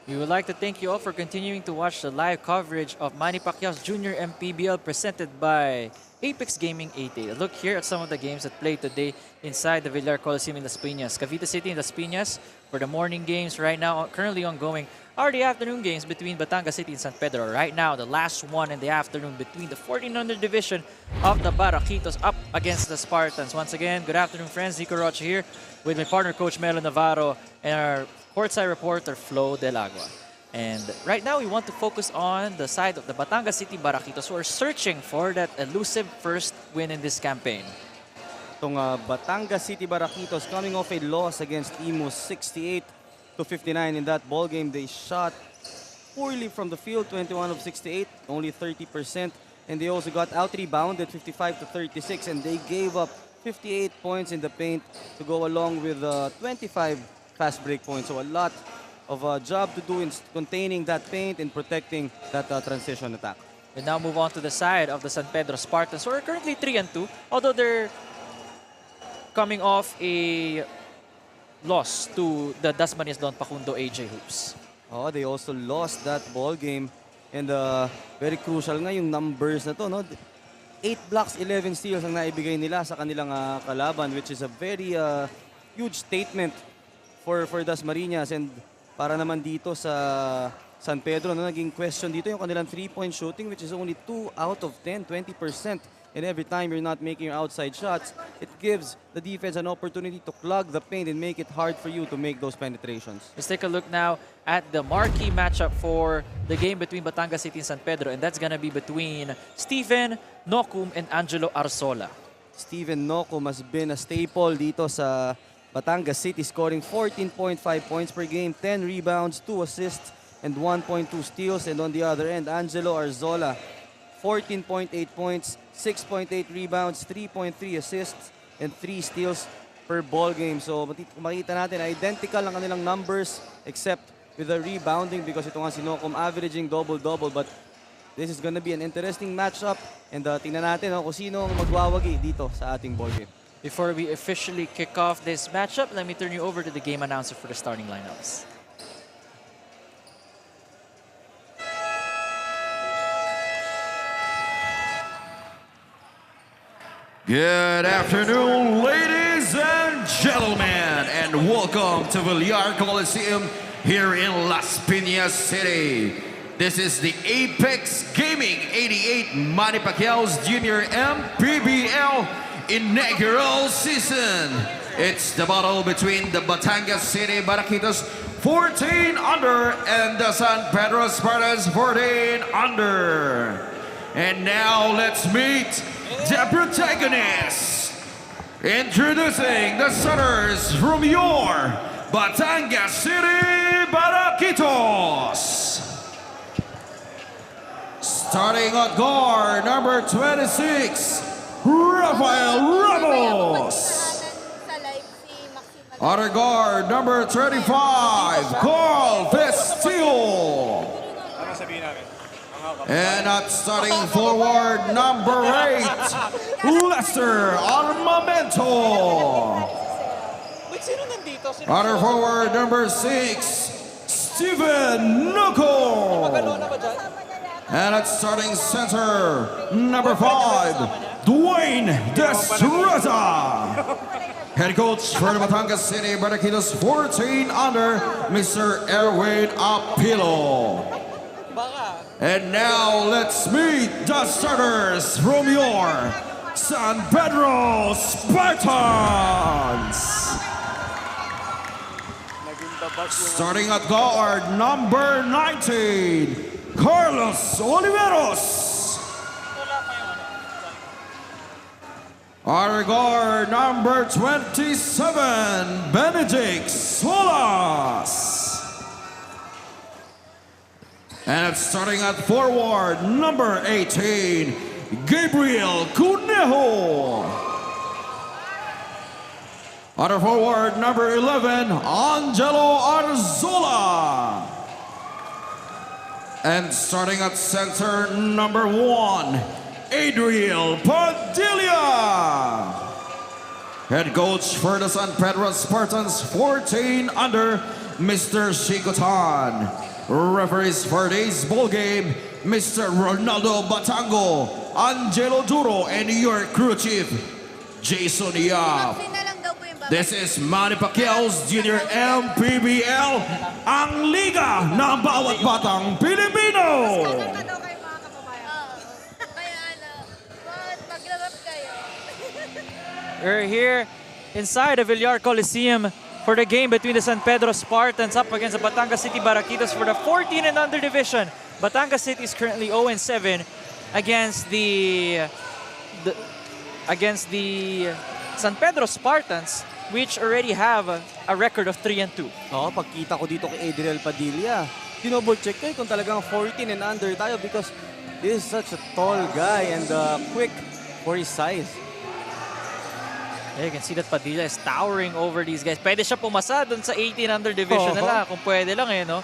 We would like to thank you all for continuing to watch the live coverage of Manny Pacquiao's Junior MPBL presented by Apex Gaming 88. A look here at some of the games that played today inside the Villar Coliseum in Las Piñas. Cavite City in Las Piñas for the morning games right now, currently ongoing, are the afternoon games between Batangas City and San Pedro. Right now, the last one in the afternoon between the 1400 division of the Baraquitos up against the Spartans. Once again, good afternoon, friends. Nico Rocha here with my partner, Coach Melo Navarro, and our courtside reporter, Flo Del Agua. And right now, we want to focus on the side of the Batangas City Baraquitos who are searching for that elusive first win in this campaign. Itong Batangas City Baraquitos coming off a loss against Imus 68-59 in that ball game. They shot poorly from the field, 21 of 68, only 30%. And they also got out-rebounded 55-36, and they gave up 58 points in the paint to go along with 25 fast break points. So a lot of a job to do in containing that paint and protecting that transition attack. We now move on to the side of the San Pedro Spartans, who are currently 3-2, although they're coming off a loss to the Dasmariñas Don Pacundo AJ Hoops. Oh, they also lost that ball game, and very crucial nga yung numbers na to, no? 8 blocks, 11 steals ang naibigay nila sa kanilang kalaban, which is a very huge statement for Dasmariñas. And para naman dito sa San Pedro, no, naging question dito yung kanilang 3-point shooting, which is only 2 out of 10, 20%. And every time you're not making your outside shots, it gives the defense an opportunity to clog the paint and make it hard for you to make those penetrations. Let's take a look now at the marquee matchup for the game between Batangas City and San Pedro, and that's going to be between Steven Nocum and Angelo Arzola. Steven Nocum has been a staple dito sa Batangas City, scoring 14.5 points per game, 10 rebounds, 2 assists, and 1.2 steals. And on the other end, Angelo Arzola, 14.8 points, 6.8 rebounds, 3.3 assists, and 3 steals per ball game. So makita natin, identical ang kanilang numbers except with the rebounding, because ito nga si Nocum averaging double-double. But this is gonna be an interesting matchup, and tingnan natin kung sino ang magwawagi dito sa ating ball game. Before we officially kick off this matchup, let me turn you over to the game announcer for the starting lineups. Good afternoon, ladies and gentlemen, and welcome to Villar Coliseum here in Las Piñas City. This is the Apex Gaming 88 Manny Pacquiao's Junior MPBL Inaugural season. It's the battle between the Batangas City Baraquitos 14 under and the San Pedro Spartans 14 under. And now let's meet the protagonists. Introducing the starters from your Batangas City Baraquitos. Starting at guard, number 26, Rafael Ramos. Other guard, number 35, Carl Vestil. And at starting forward, number 8, Lester Armamento. Other forward, number 6, Steven Nocum. And at starting center, number 5, Dwayne Destreza. Head coach for the Batangas City Baraquitos 14 under, Mr. Erwin Apilo. And now let's meet the starters from your San Pedro Spartans. Starting at guard, number 19, Carlos Oliveros. Our guard, number 27, Benedict Solas. And starting at forward, number 18, Gabriel Cunejo. Other forward, number 11, Angelo Arzola. And starting at center, number 1, Adriel Padilla. Head coach for the San Pedro Spartans, 14 under, Mr. Shigotan. Referees for today's ball game, Mr. Ronaldo Batango, Angelo Duro, and your crew chief, Jason Yap. Vaccine na lang daw po yung babae. This is Manny Pacquiao's Junior MPBL, ang liga ng bawat batang Pilipino. Kanan ka daw kayo mga kababayan. Oo. Kaya ano, maglabas kayo. We're here inside the Villar Coliseum for the game between the San Pedro Spartans up against the Batangas City Barraquitos for the 14 and under division. Batangas City is currently 0-7 against the San Pedro Spartans, which already have a record of 3-2. Oo, pagkita ko dito kay Adriel Padilla, dinouble check ko kung talagang 14 and under tayo because this is such a tall guy and quick for his size. Yeah, you can see that Padilla is towering over these guys. Pwede siya pumasa dun sa 18 under division nila kung pwede lang eh, no?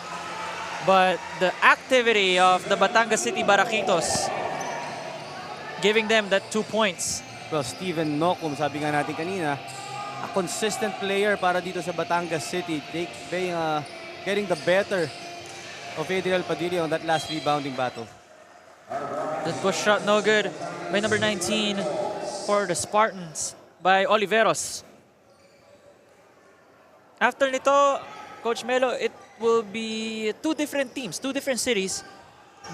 But the activity of the Batangas City Barraquitos giving them that 2 points. Well, Steven Nocum, sabi nga natin kanina, a consistent player para dito sa Batangas City. Getting the better of Adriel Padilla on that last rebounding battle. That push shot no good by number 19 for the Spartans by Oliveros. After nito, Coach Melo, it will be 2 different teams, 2 different cities,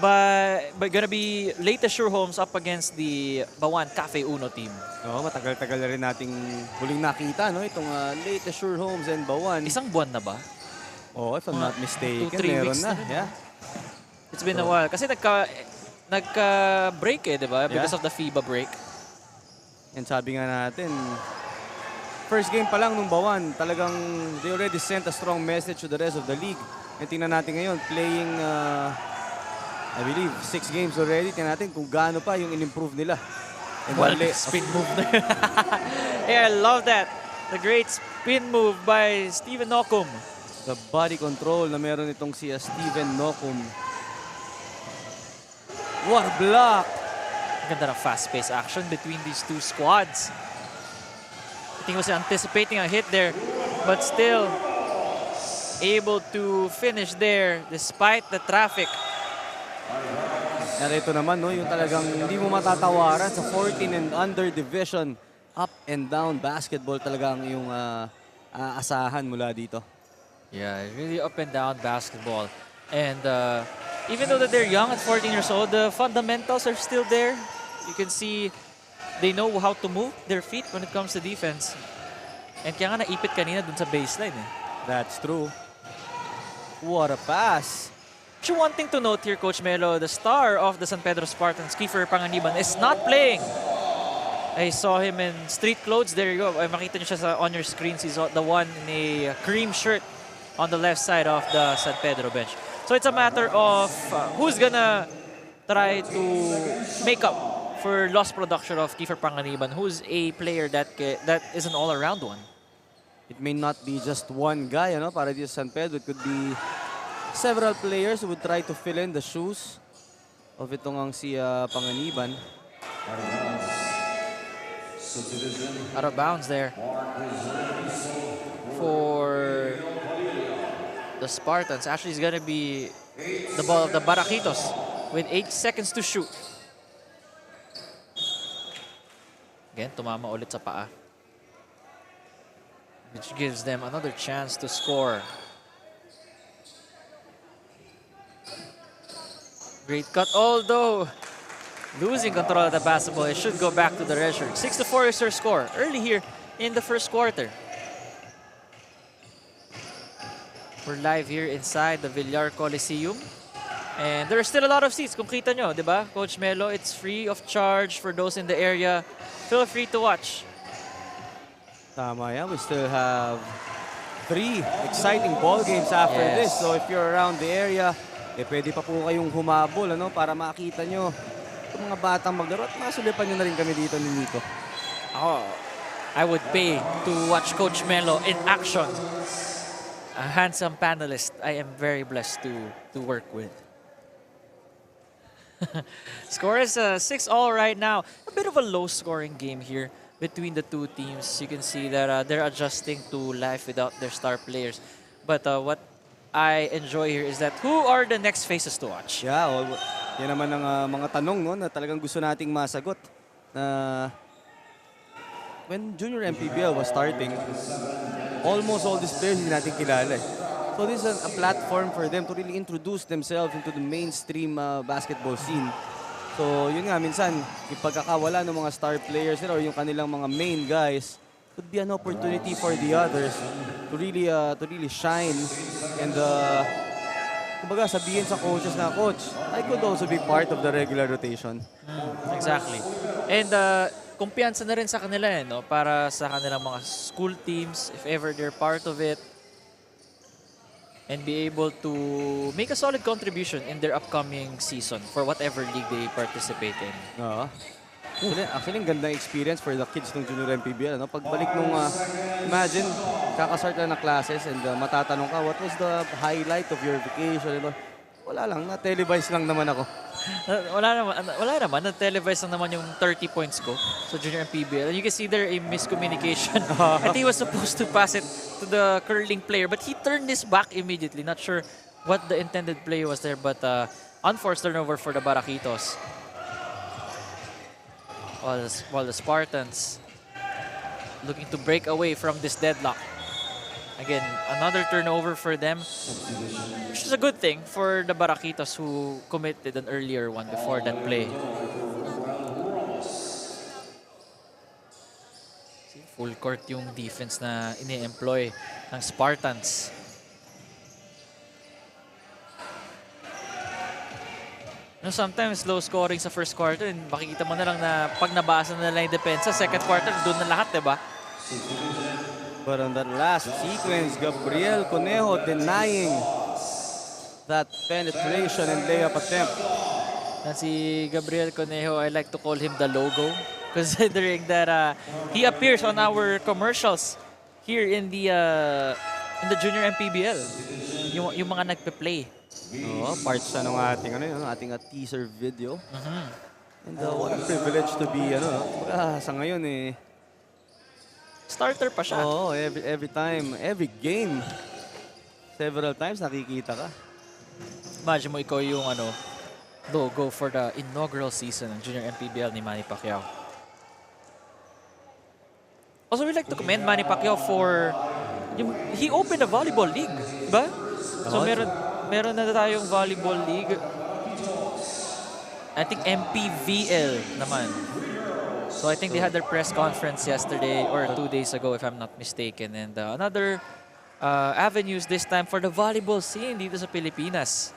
but gonna be Leyte Sure Homes up against the Bawan Cafe Uno team. Oo, matagal-tagal na rin nating huling nakita, no? Itong Leyte Sure Homes and Bawan. Isang buwan na ba? Oh, if I'm not mistaken, 2-3 meron weeks na. na. Yeah. It's been a while. Kasi nagka-break eh, di ba? Because of the FIBA break. And sabi nga natin, first game pa lang nung Bawan, talagang they already sent a strong message to the rest of the league. And tingnan natin ngayon, playing, I believe, 6 games already. Tingnan natin kung gaano pa yung in-improve nila. And Well, spin move there. Yeah, I love that. The great spin move by Steven Nocum. The body control na meron itong si Steven Nocum. What a block! Ganda ng fast-paced action between these 2 squads. I think he was anticipating a hit there, but still able to finish there despite the traffic. Narito naman, no, yung talagang hindi mo matatawaran sa 14 and under division. Up and down basketball talaga ang yung asahan mula dito. Yeah, really up and down basketball. And even though that they're young at 14 years old, the fundamentals are still there. You can see they know how to move their feet when it comes to defense. And kaya nga naipit kanina dun sa baseline eh. That's true. What a pass. Actually, one thing to note here, Coach Melo, the star of the San Pedro Spartans, Kiefer Panganiban, is not playing. I saw him in street clothes. There you go. Ay, makita niyo siya on your screens. He's the one in a cream shirt on the left side of the San Pedro bench. So it's a matter of who's gonna try to make up for lost production of Kiefer Panganiban, who's a player that is an all-around one. It may not be just one guy, ano, para dito sa San Pedro. It could be several players who would try to fill in the shoes of itong ang si Panganiban. Out of bounds there for the Spartans. Actually, it's gonna be the ball of the Barraquitos with 8 seconds to shoot. Again, tumama ulit sa paa, which gives them another chance to score. Great cut, although losing control of the basketball, it should go back to the red shirt. 6-4 is their score early here in the first quarter. We're live here inside the Villar Coliseum. And there are still a lot of seats. Kung kita nyo, di ba, Coach Melo? It's free of charge for those in the area. Feel free to watch. Tama yan. We still have 3 exciting ball games after this. So if you're around the area, pwede pa po kayong humabol, ano, para makita nyo itong mga batang maglaro at masulipan nyo na rin kami dito ni Nico. Oh, I would pay to watch Coach Melo in action. A handsome panelist I am very blessed to work with. Score is 6-all right now. A bit of a low-scoring game here between the 2 teams. You can see that they're adjusting to life without their star players. But what I enjoy here is that who are the next faces to watch? Yeah, yan naman ang mga tanong no, na talagang gusto nating masagot. When Junior MPBL was starting, almost all these players hindi natin kilala. So this is a platform for them to really introduce themselves into the mainstream basketball scene. So yun nga, minsan, yung pagkakawala ng mga star players nila or yung kanilang mga main guys could be an opportunity for the others to really shine and kumbaga sabihin sa coaches na, coach, I could also be part of the regular rotation. Exactly. And kumpiyansa na rin sa kanila no? Para sa kanilang mga school teams, if ever they're part of it, and be able to make a solid contribution in their upcoming season for whatever league they participate in. Actually, ang gandang experience for the kids ng Junior MPBL. No? Pagbalik nung, imagine, kakastart na classes and matatanong ka, what was the highlight of your vacation? You know? Wala lang, na-televise lang naman ako. Wala naman. Na-televise lang naman yung 30 points ko sa Junior MPBL. And you can see there a miscommunication. I think he was supposed to pass it to the curling player, but he turned his back immediately. Not sure what the intended play was there, but unforced turnover for the Baraquitos. While the Spartans looking to break away from this deadlock. Again, another turnover for them, which is a good thing for the Baraquitos who committed an earlier one before that play. Full court yung defense na ini-employ ng Spartans. No, sometimes low scoring sa first quarter and makikita mo na lang na pag nabasa na nila yung depensa, second quarter, doon na lahat, diba? But on that last sequence, Gabriel Conejo denying that penetration and layup attempt. Na si Gabriel Conejo, I like to call him the logo, considering that he appears on our commercials here in the Junior MPBL. Yung mga nagpe-play. Parts siya ng ating teaser video. And what a privilege to be, sa ngayon Starter pa siya. Every time, every game, several times nakikita ka. Imagine mo ikaw yung logo for the inaugural season ng Junior MPBL ni Manny Pacquiao. Also, we'd like to commend Manny Pacquiao for he opened a volleyball league, ba? So meron na tayong volleyball league. I think MPBL naman. So I think they had their press conference yesterday or 2 days ago, if I'm not mistaken. And another avenues this time for the volleyball scene dito sa Pilipinas.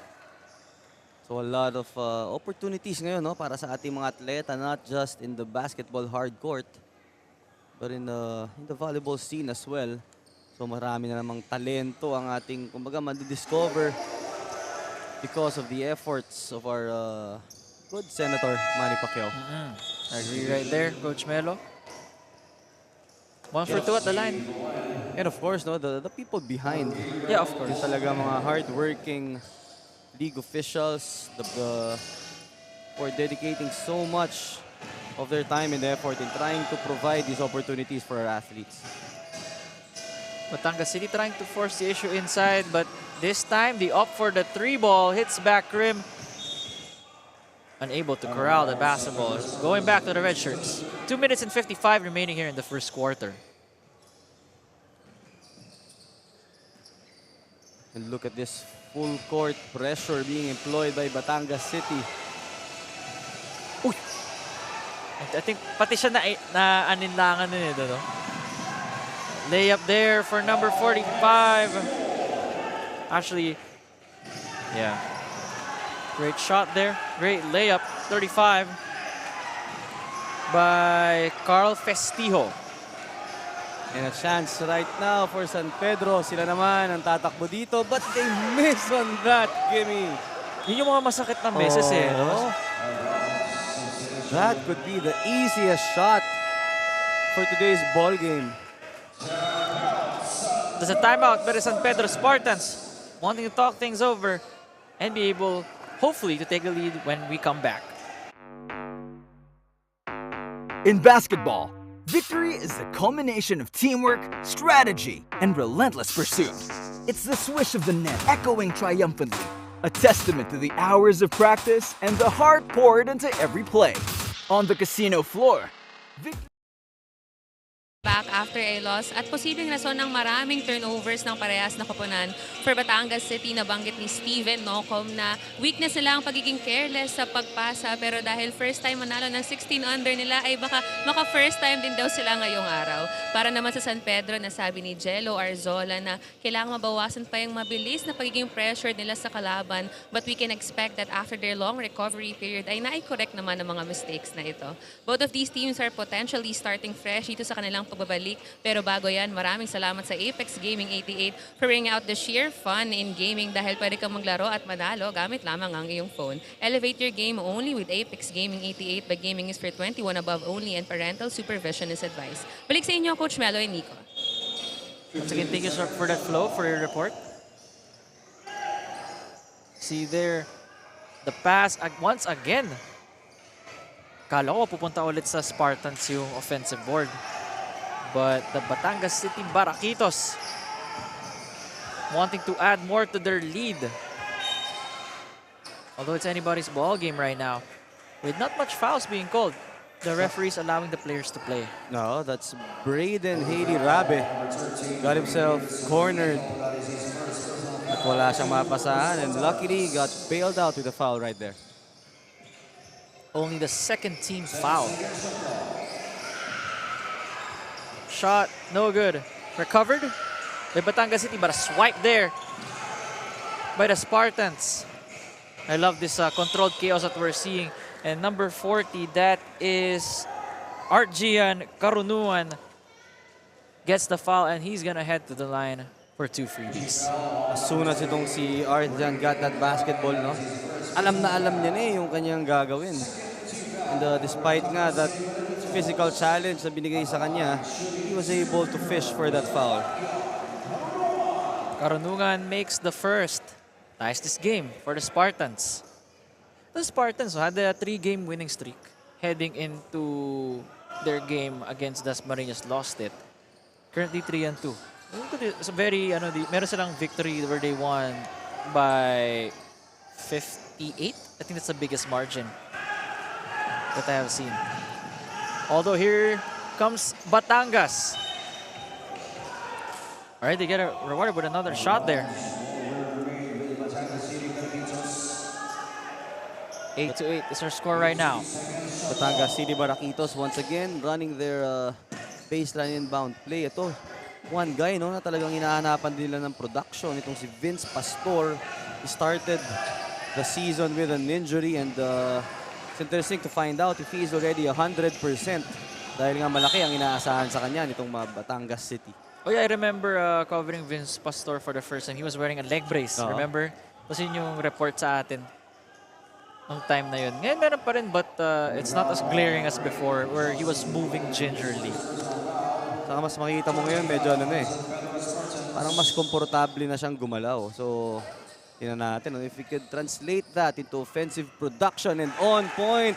So a lot of opportunities ngayon para sa ating mga atleta, not just in the basketball hard court, but in the volleyball scene as well. So marami na namang talento ang ating, kumbaga, madidiscover because of the efforts of our good Senator Manny Pacquiao. I agree right there, Coach Melo. 1 for 2 at the line. And of course, the people behind. Yeah, of course. Yung talaga mga hard-working league officials for dedicating so much of their time and effort in trying to provide these opportunities for our athletes. Batangas City trying to force the issue inside, but this time the up for the 3 ball hits back rim. Unable to corral the basketball. Going back to the red shirts. 2 minutes and 55 remaining here in the first quarter. And look at this full court pressure being employed by Batangas City. Uy! I think pati siya na aninlangan din no? Layup there for number 45. Actually, yeah. Great shot there. Great layup. 35 by Carl Festijo. And a chance right now for San Pedro. Sila naman ang tatakbo dito, but they miss on that, Gimme. Yun yung mga masakit na beses no? That could be the easiest shot for today's ball game. There's a timeout by the San Pedro Spartans, wanting to talk things over and be able, hopefully, to take the lead when we come back. In basketball, Victory is the culmination of teamwork, strategy, and relentless pursuit. It's the swish of the net echoing triumphantly, a testament to the hours of practice and the heart poured into every play. On the casino floor, back after a loss at posibleng rason ng maraming turnovers ng parehas na koponan. For Batangas City, nabanggit ni Steven Nocom na weakness nila ang pagiging careless sa pagpasa, pero dahil first time manalo ng 16 under nila ay baka maka first time din daw sila ngayong araw. Para naman sa San Pedro, nasabi ni Jello Arzola na kailangan mabawasan pa yung mabilis na pagiging pressure nila sa kalaban, but we can expect that after their long recovery period ay nai-correct naman ang mga mistakes na ito. Both of these teams are potentially starting fresh dito sa kanilang pagbabalik. Pero bago yan, maraming salamat sa Apex Gaming 88 for bringing out the sheer fun in gaming dahil pwede kang maglaro at manalo gamit lamang ang iyong phone. Elevate your game only with Apex Gaming 88, but gaming is for 21 above only and parental supervision is advised. Balik sa inyo, Coach Melo and Nico. Once again, thank you sir, for that flow, for your report. See there, the pass once again. Kala ko pupunta ulit sa Spartans yung offensive board. But the Batangas City Baraquitos wanting to add more to their lead. Although it's anybody's ball game right now, with not much fouls being called, the referees allowing the players to play. No, that's Braden Haley Rabe. Got himself cornered. At wala siyang mapasahan, and luckily got bailed out with a foul right there. Only the second team foul. Shot, no good. Recovered by Batangas City, but a swipe there by the Spartans. I love this controlled chaos that we're seeing. And number 40, that is Artgian Karunuan, gets the foul, and he's gonna head to the line for 2 freebies. As soon as itong si Arjan got that basketball, no? Alam na alam niya na yung kanyang gagawin. And despite nga that physical challenge na binigay sa kanya, he was able to fish for that foul. Karunungan makes the first. Ties this game for the Spartans. The Spartans had a 3-game winning streak heading into their game against Dasmariñas, lost it. Currently 3-2. It's a very, meron silang victory where they won by 58. I think that's the biggest margin that I have seen. Although here comes Batangas. All right, they get rewarded with another shot there. 8-8 is our score right now. Batangas City Baraquitos once again running their baseline inbound play. Ito, one guy no, na talagang hinahanapan nila ng production. Itong si Vince Pastor. He started the season with an injury, and it's interesting to find out if he is already 100%. Dahil nga malaki ang inaasahan sa kanya nitong Batangas City. Oh yeah, I remember covering Vince Pastor for the first time. He was wearing a leg brace, remember? Tapos yun yung report sa atin nung time na yun. Ngayon meron pa rin, but it's not as glaring as before where he was moving gingerly. Saka mas makikita mo ngayon, medyo parang mas komportable na siyang gumalaw. So, tingnan natin if we could translate that into offensive production and on point.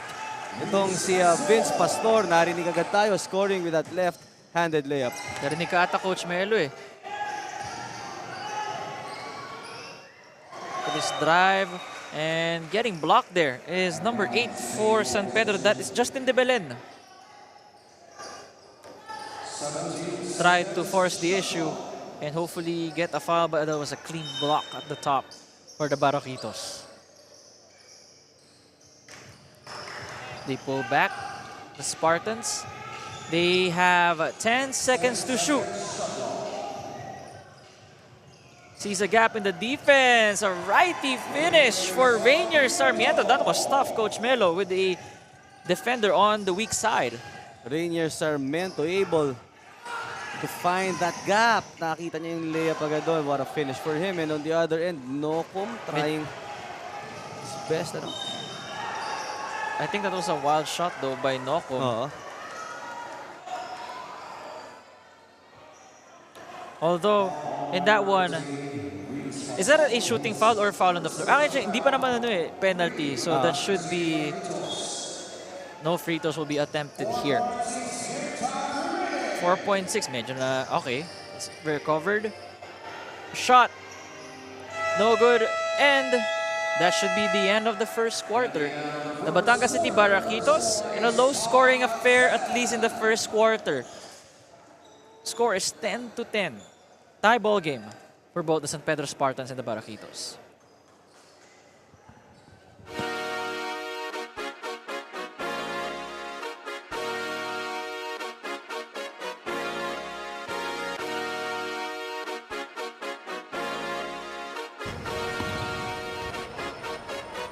Itong si Vince Pastor, narinig agad tayo, scoring with that left-handed layup. Narinig ka ata, Coach Melo eh. This drive and getting blocked there is number 8 for San Pedro. That is Justin De Belen. Tried to force the issue and hopefully get a foul, but that was a clean block at the top for the Baraquitos. They pull back, the Spartans. They have 10 seconds to shoot. Sees a gap in the defense. A righty finish for Rainier Sarmiento. That was tough, Coach Melo, with the defender on the weak side. Rainier Sarmiento able to find that gap. Nakita niya yung layup agad doon. What a finish for him. And on the other end, Nocom trying his best. I think that was a wild shot though by Nocom. Although, in that one, is that a shooting foul or foul on the floor? Actually, hindi pa naman penalty. So that should be, no free throws will be attempted here. 4.6. Medyo na, okay. It's recovered. Shot. No good. And that should be the end of the first quarter. The Batangas City Barraquitos in a low-scoring affair, at least in the first quarter. Score is 10-10. Tie ball game for both the San Pedro Spartans and the Barraquitos.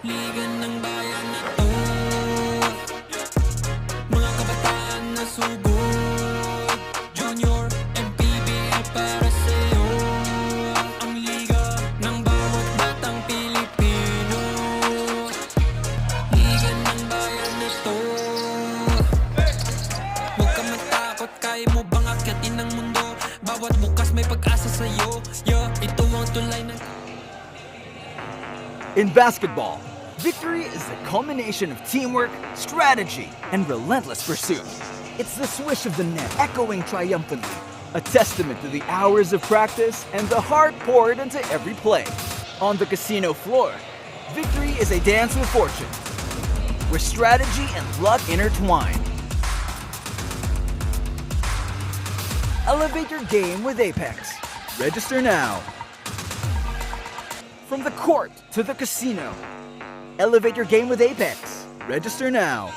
Liga ng bayan na to, mga kabataan na sugod, Junior, MPBL para sa'yo. Ang liga ng bawat batang Pilipino. Liga ng bayan na to, huwag ka matakot, kaya mo bang akyatin ang mundo? Bawat bukas may pag-asa sa'yo. Ito ang tulay ng... In basketball, victory is the culmination of teamwork, strategy, and relentless pursuit. It's the swish of the net echoing triumphantly, a testament to the hours of practice and the heart poured into every play. On the casino floor, victory is a dance with fortune, where strategy and luck intertwine. Elevate your game with Apex. Register now. From the court to the casino, elevate your game with Apex. Register now.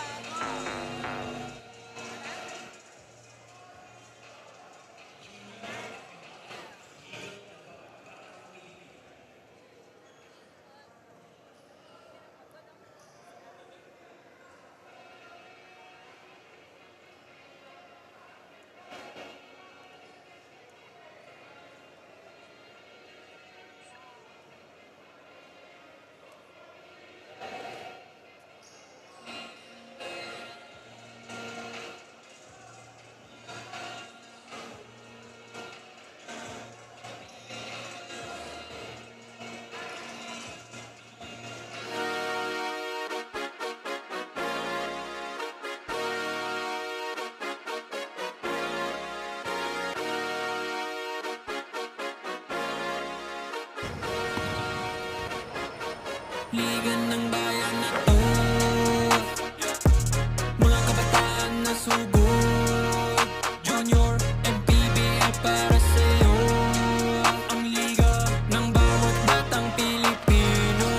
Liga ng bayan na to, mga kabataan na sugod, Junior, MPBL para sa'yo. Ang liga ng bawat batang Pilipino.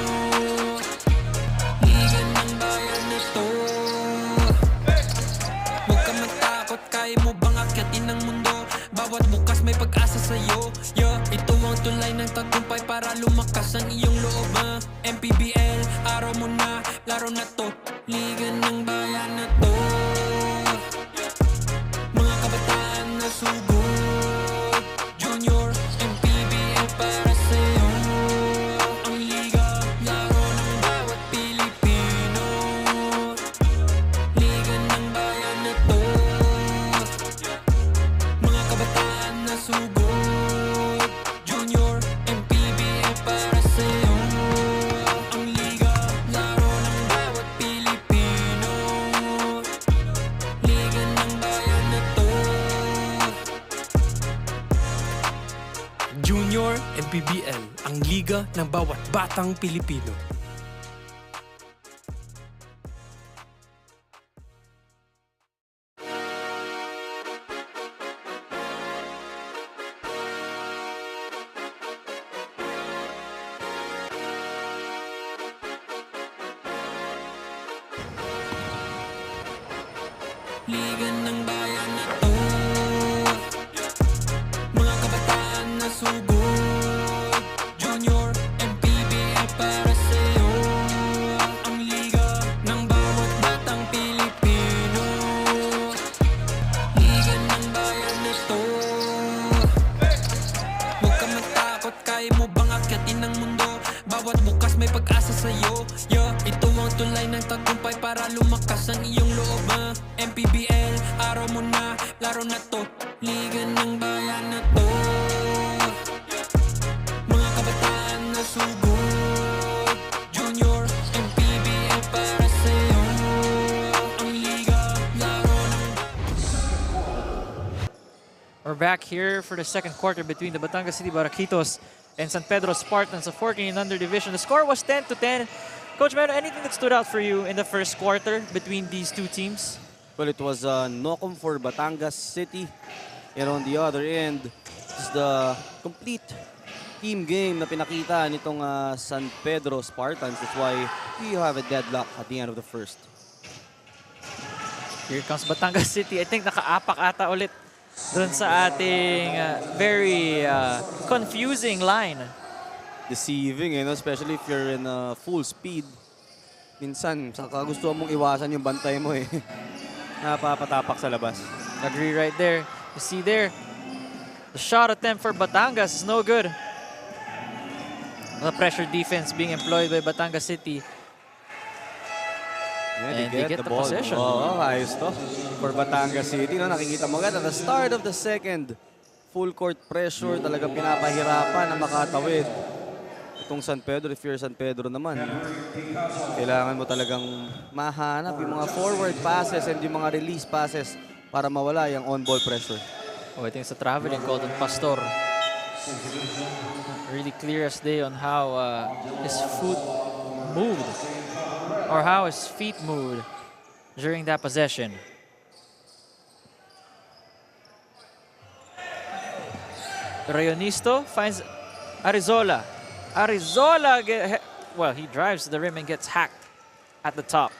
Liga ng bayan na to, huwag ka matakot, kaya mo bang akyatin ang mundo? Bawat bukas may pag-asa sa'yo. Ito ang tulay ng tagumpay para lumakas ang iyong loob. MPBL, araw mo na, laro na to. Liga ng bayan na to, mga kabataan na sugod, Junior, MPBL para sa'yo. Ang liga, laro ng bawat Pilipino. Liga ng bayan na to, mga kabataan na sugod, Junior, MPBL para sa'yo. Ang liga, laro ng bawat Pilipino. Liga ng bayan na to, Junior MPBL, ang liga ng bawat batang Pilipino. liga ng bayan na to, mga kabataan na sugod, Junior, MPBL para sa'yo. Ang liga ng bawat batang Pilipino. Liga ng bayan na to, huwag ka matakot, kaya mo bang akyatin ang mundo? Bawat bukas may pag-asa sa'yo. Ito ang tulay ng tagumpay para lumakas ang iyong loob. MPBL, araw mo na, laro na to. Liga ng bayan na to, mga kabataan na sugod, Junior, MPBL para sa'yo. Ang liga, laro ng... We're back here for the second quarter between the Batangas City Baraquitos and San Pedro Spartans of 14 and under division. The score was 10-10. Coach Mero, anything that stood out for you in the first quarter between these two teams? Well, it was Nocum for Batangas City. And on the other end, it's the complete team game na pinakita nitong San Pedro Spartans. That's why we have a deadlock at the end of the first. Here comes Batangas City. I think nakaapak ata ulit dun sa ating very confusing line. Deceiving, you know, especially if you're in full speed. Minsan, saka gusto mong iwasan yung bantay mo eh. Napapatapak sa labas. Agree right there. You see there, the shot attempt for Batangas is no good. The pressure defense being employed by Batangas City. Yeah, And they get the ball. possession. Oo, ayos to. For Batangas City, no, nakikita mo agad at the start of the second, full court pressure, talagang pinapahirapan na makatawid. Itong San Pedro, if you're San Pedro naman, kailangan mo talagang mahanap yung mga forward passes and yung mga release passes para mawala yung on-ball pressure. Oh, I think it's a traveling call on Pastor. Really clear as day on how his foot moved. Or how his feet moved during that possession. Rayonisto finds Arizola. Arizola, well, he drives to the rim and gets hacked at the top.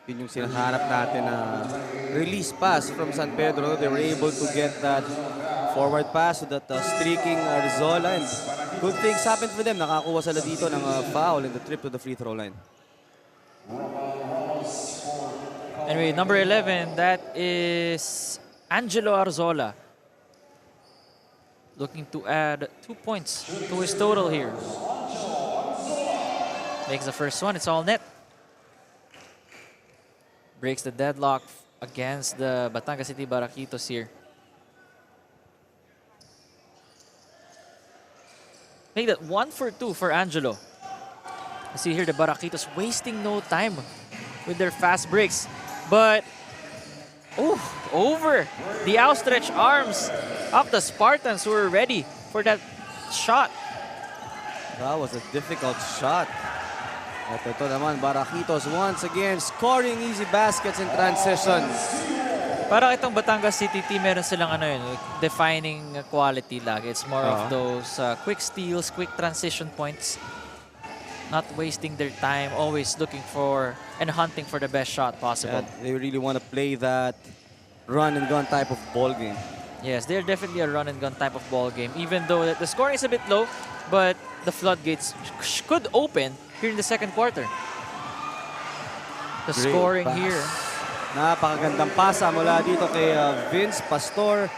Yun yung sinahanap natin na release pass from San Pedro. They were able to get that forward pass to that streaking Arizola. And good things happened for them. Nakakuha sila dito ng foul in the trip to the free throw line. Anyway, number 11, that is Angelo Arzola. Looking to add 2 points to his total here. Makes the first one, it's all net. Breaks the deadlock against the Batangas City Baraquitos here. Make that 1 for 2 for Angelo. You see here the Baraquitos wasting no time with their fast breaks. But, over the outstretched arms of the Spartans who were ready for that shot. That was a difficult shot. At ito naman, Baraquitos once again scoring easy baskets in transition. Parang itong Batangas City team, meron silang defining quality lagi. It's more of those quick steals, quick transition points. Not wasting their time, always looking for and hunting for the best shot possible. Yeah, they really want to play that run and gun type of ball game. Yes, they're definitely a run and gun type of ball game. Even though the scoring is a bit low, but the floodgates could open here in the second quarter. The Great scoring pass. here. Napakagandang pasa mula dito kay Vince Pastor,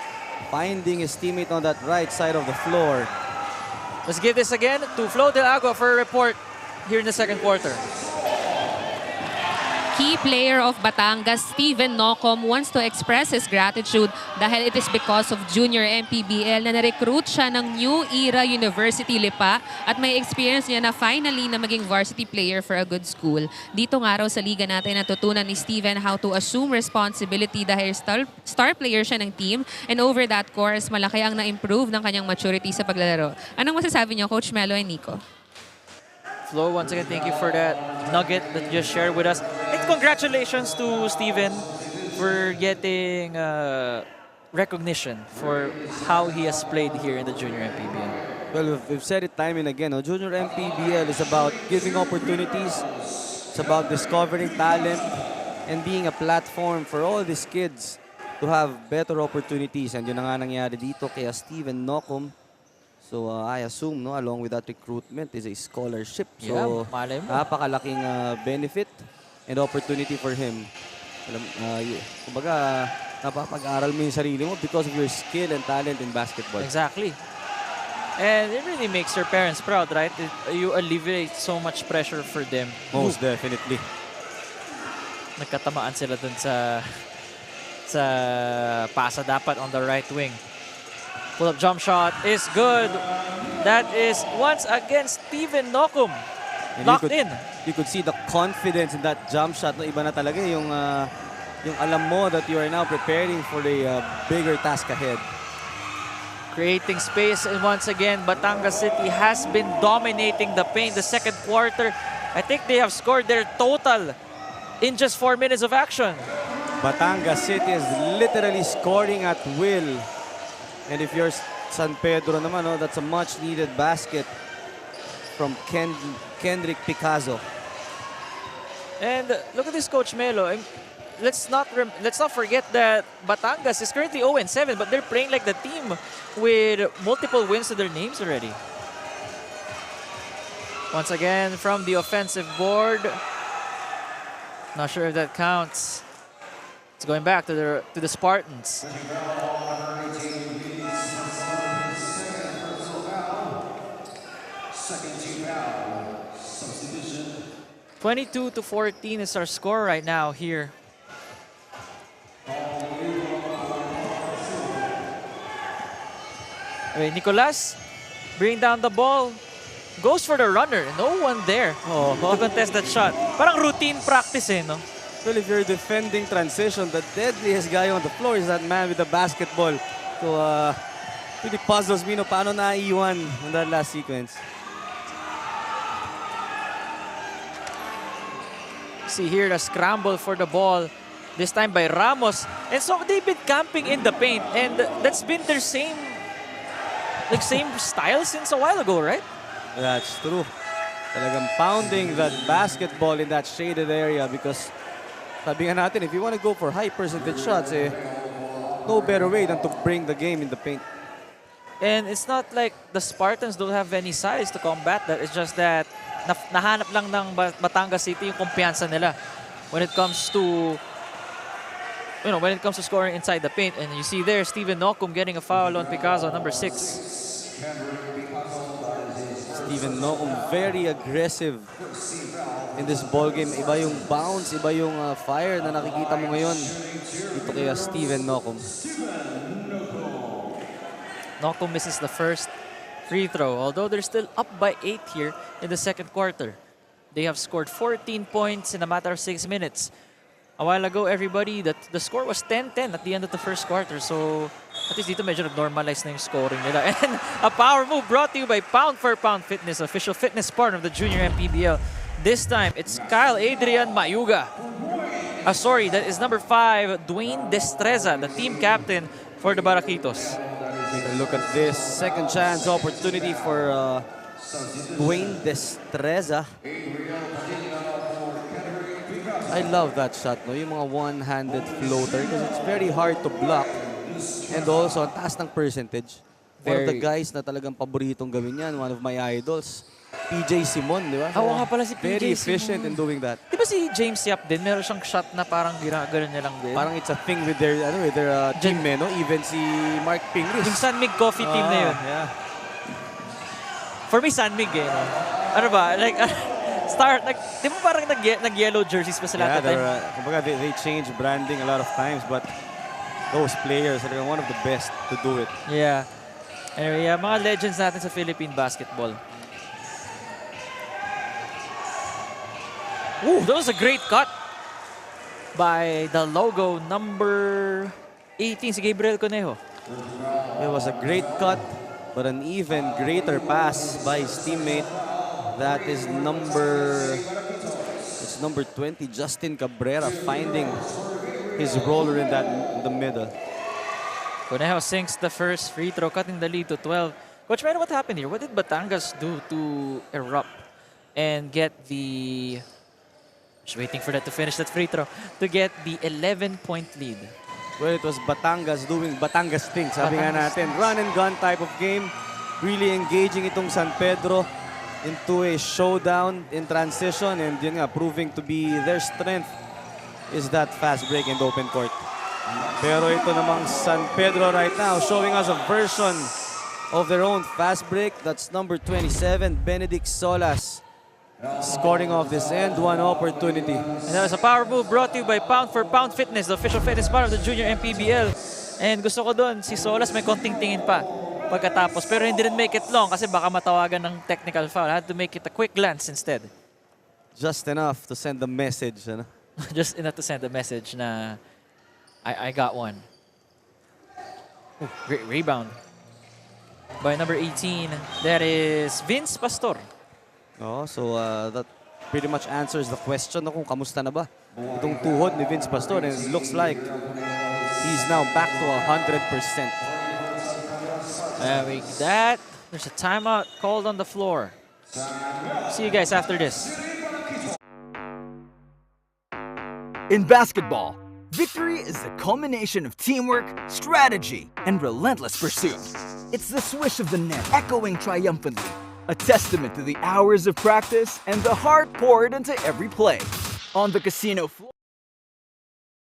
finding his teammate on that right side of the floor. Let's give this again to Flo Del Agua for a report here in the second quarter. Key player of Batangas, Steven Nocom, wants to express his gratitude dahil it is because of Junior MPBL na na-recruit siya ng New Era University Lipa at may experience niya na finally na maging varsity player for a good school. Dito nga raw sa liga natin natutunan ni Steven how to assume responsibility dahil star player siya ng team, and over that course, malaki ang na-improve ng kanyang maturity sa paglalaro. Anong masasabi niyo, Coach Melo and Nico? Flo, once again, thank you for that nugget that you just shared with us. And congratulations to Steven for getting recognition for how he has played here in the Junior MPBL. Well, we've said it time and again. Junior MPBL is about giving opportunities. It's about discovering talent and being a platform for all these kids to have better opportunities. And yun na nga nangyari dito kay Steven Nocom. So I assume, no, along with that recruitment is a scholarship. So malay mo. napakalaking benefit and opportunity for him. Kumbaga, napapag-aral mo yung sarili mo because of your skill and talent in basketball. Exactly. And it really makes your parents proud, right? You alleviate so much pressure for them. Most definitely. Nagkatamaan sila dun sa pasa dapat on the right wing. Pull-up jump shot is good. That is once again Steven Nocom. And Locked in. You could see the confidence in that jump shot. No, iba na talaga yung yung alam mo that you are now preparing for a bigger task ahead. Creating space, and once again, Batangas City has been dominating the paint the second quarter. I think they have scored their total in just 4 minutes of action. Batangas City is literally scoring at will. And if you're San Pedro naman, oh, that's a much needed basket from Kendrick Picasso. And look at this, Coach Melo. Let's not forget that Batangas is currently 0-7, but they're playing like the team with multiple wins to their names already. Once again, from the offensive board. Not sure if that counts. It's going back to the Spartans. 22-14 is our score right now here. Okay, Nicolas bringing down the ball. Goes for the runner. No one there to contest that shot. Parang routine practice no? Well, if you're defending transition, the deadliest guy on the floor is that man with the basketball. So, really puzzles me, no? Paano naiiwan on that last sequence? See here the scramble for the ball. This time by Ramos. And so they've been camping in the paint. And that's been their same style since a while ago, right? That's true. Talagang pounding that basketball in that shaded area because sabi nga natin, if you want to go for high percentage shots, no better way than to bring the game in the paint. And it's not like the Spartans don't have any size to combat that. It's just that nahanap lang ng Batangas City yung kumpiyansa nila when it comes to scoring inside the paint. And you see there, Steven Nocum getting a foul on Picasso, number 6. Steven Nocum, very aggressive in this ball game. Iba yung bounce, iba yung fire na nakikita mo ngayon dito kaya Steven Nocum. Nocum misses the first free throw, although they're still up by 8 here in the second quarter. They have scored 14 points in a matter of 6 minutes. A while ago, everybody, the score was 10-10 at the end of the first quarter. So, at least dito medyo nag-normalize na yung scoring nila. And a power move brought to you by Pound for Pound Fitness, official fitness partner of the Junior MPBL. This time, it's Kyle Adrian Mayuga. That is number 5, Dwayne Destreza, the team captain for the Baraquitos. Take a look at this. Second chance opportunity for Dwayne Destreza. I love that shot, no? Yung mga one-handed floater because it's very hard to block. And also, ang taas ng percentage. One of the guys na talagang paboritong gawin yan, one of my idols, PJ Simon, di ba? Oo nga pala si PJ Very efficient in doing that. Di ba si James Yap din? Meron siyang shot na parang ginagalan niya lang din. Parang it's a thing with their team, no? Even si Mark Pingris. Yung San Mig Coffee team na yun. Yeah. For me, San Mig no? Ano ba? Like, di ba parang nag-yellow jerseys pa sila at the time? Kumbaga, they change branding a lot of times, but those players are one of the best to do it. Yeah. Anyway, mga legends natin sa Philippine basketball. Ooh, that was a great cut by the logo number 18, si Gabriel Conejo. It was a great cut, but an even greater pass by his teammate. That is number 20, Justin Cabrera, finding his roller in the middle. Conejo sinks the first free throw, cutting the lead to 12. Coach, man, what happened here? What did Batangas do to erupt and get the... Just waiting for that to finish that free throw, to get the 11-point lead. Well, it was Batangas doing Batangas things. Sabi nga natin, run and gun type of game. Really engaging itong San Pedro into a showdown in transition, and yun nga, proving to be their strength is that fast break and open court. Pero ito namang San Pedro right now showing us a version of their own fast break. That's number 27, Benedict Solas, scoring off this end one opportunity. And that was a power move brought to you by Pound for Pound Fitness, the official fitness partner of the Junior MPBL. And gusto ko doon, si Solas may konting tingin pa pagkatapos. Pero hindi rin make it long kasi baka matawagan ng technical foul. Had to make it a quick glance instead. Just enough to send the message. Ano? Just enough to send a message na I got one. Ooh, great rebound by number 18. That is Vince Pastor. Oh, so that pretty much answers the question na kung kamusta na ba itong tuhod ni Vince Pastor, and it looks like he's now back to 100%. There's a timeout called on the floor. See you guys after this. In basketball, victory is the culmination of teamwork, strategy, and relentless pursuit. It's the swish of the net echoing triumphantly, a testament to the hours of practice and the heart poured into every play. On the casino floor.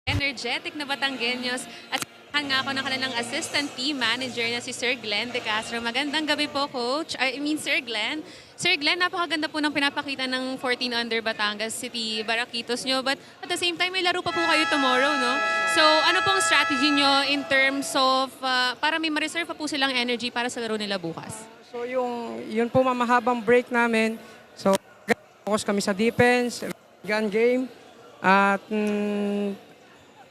Energetic na Batanggenyos at nga ako ng kanilang assistant team manager na si Sir Glenn De Castro. Magandang gabi po, Coach. Sir Glenn. Sir Glenn, napakaganda po ng pinapakita ng 14 under Batangas City Barakitos nyo. But at the same time, may laro pa po kayo tomorrow, no? So, ano pong strategy nyo in terms of para may ma-reserve pa po silang energy para sa laro nila bukas? So, yun po mamahabang break namin. So, focus kami sa defense, gun game, at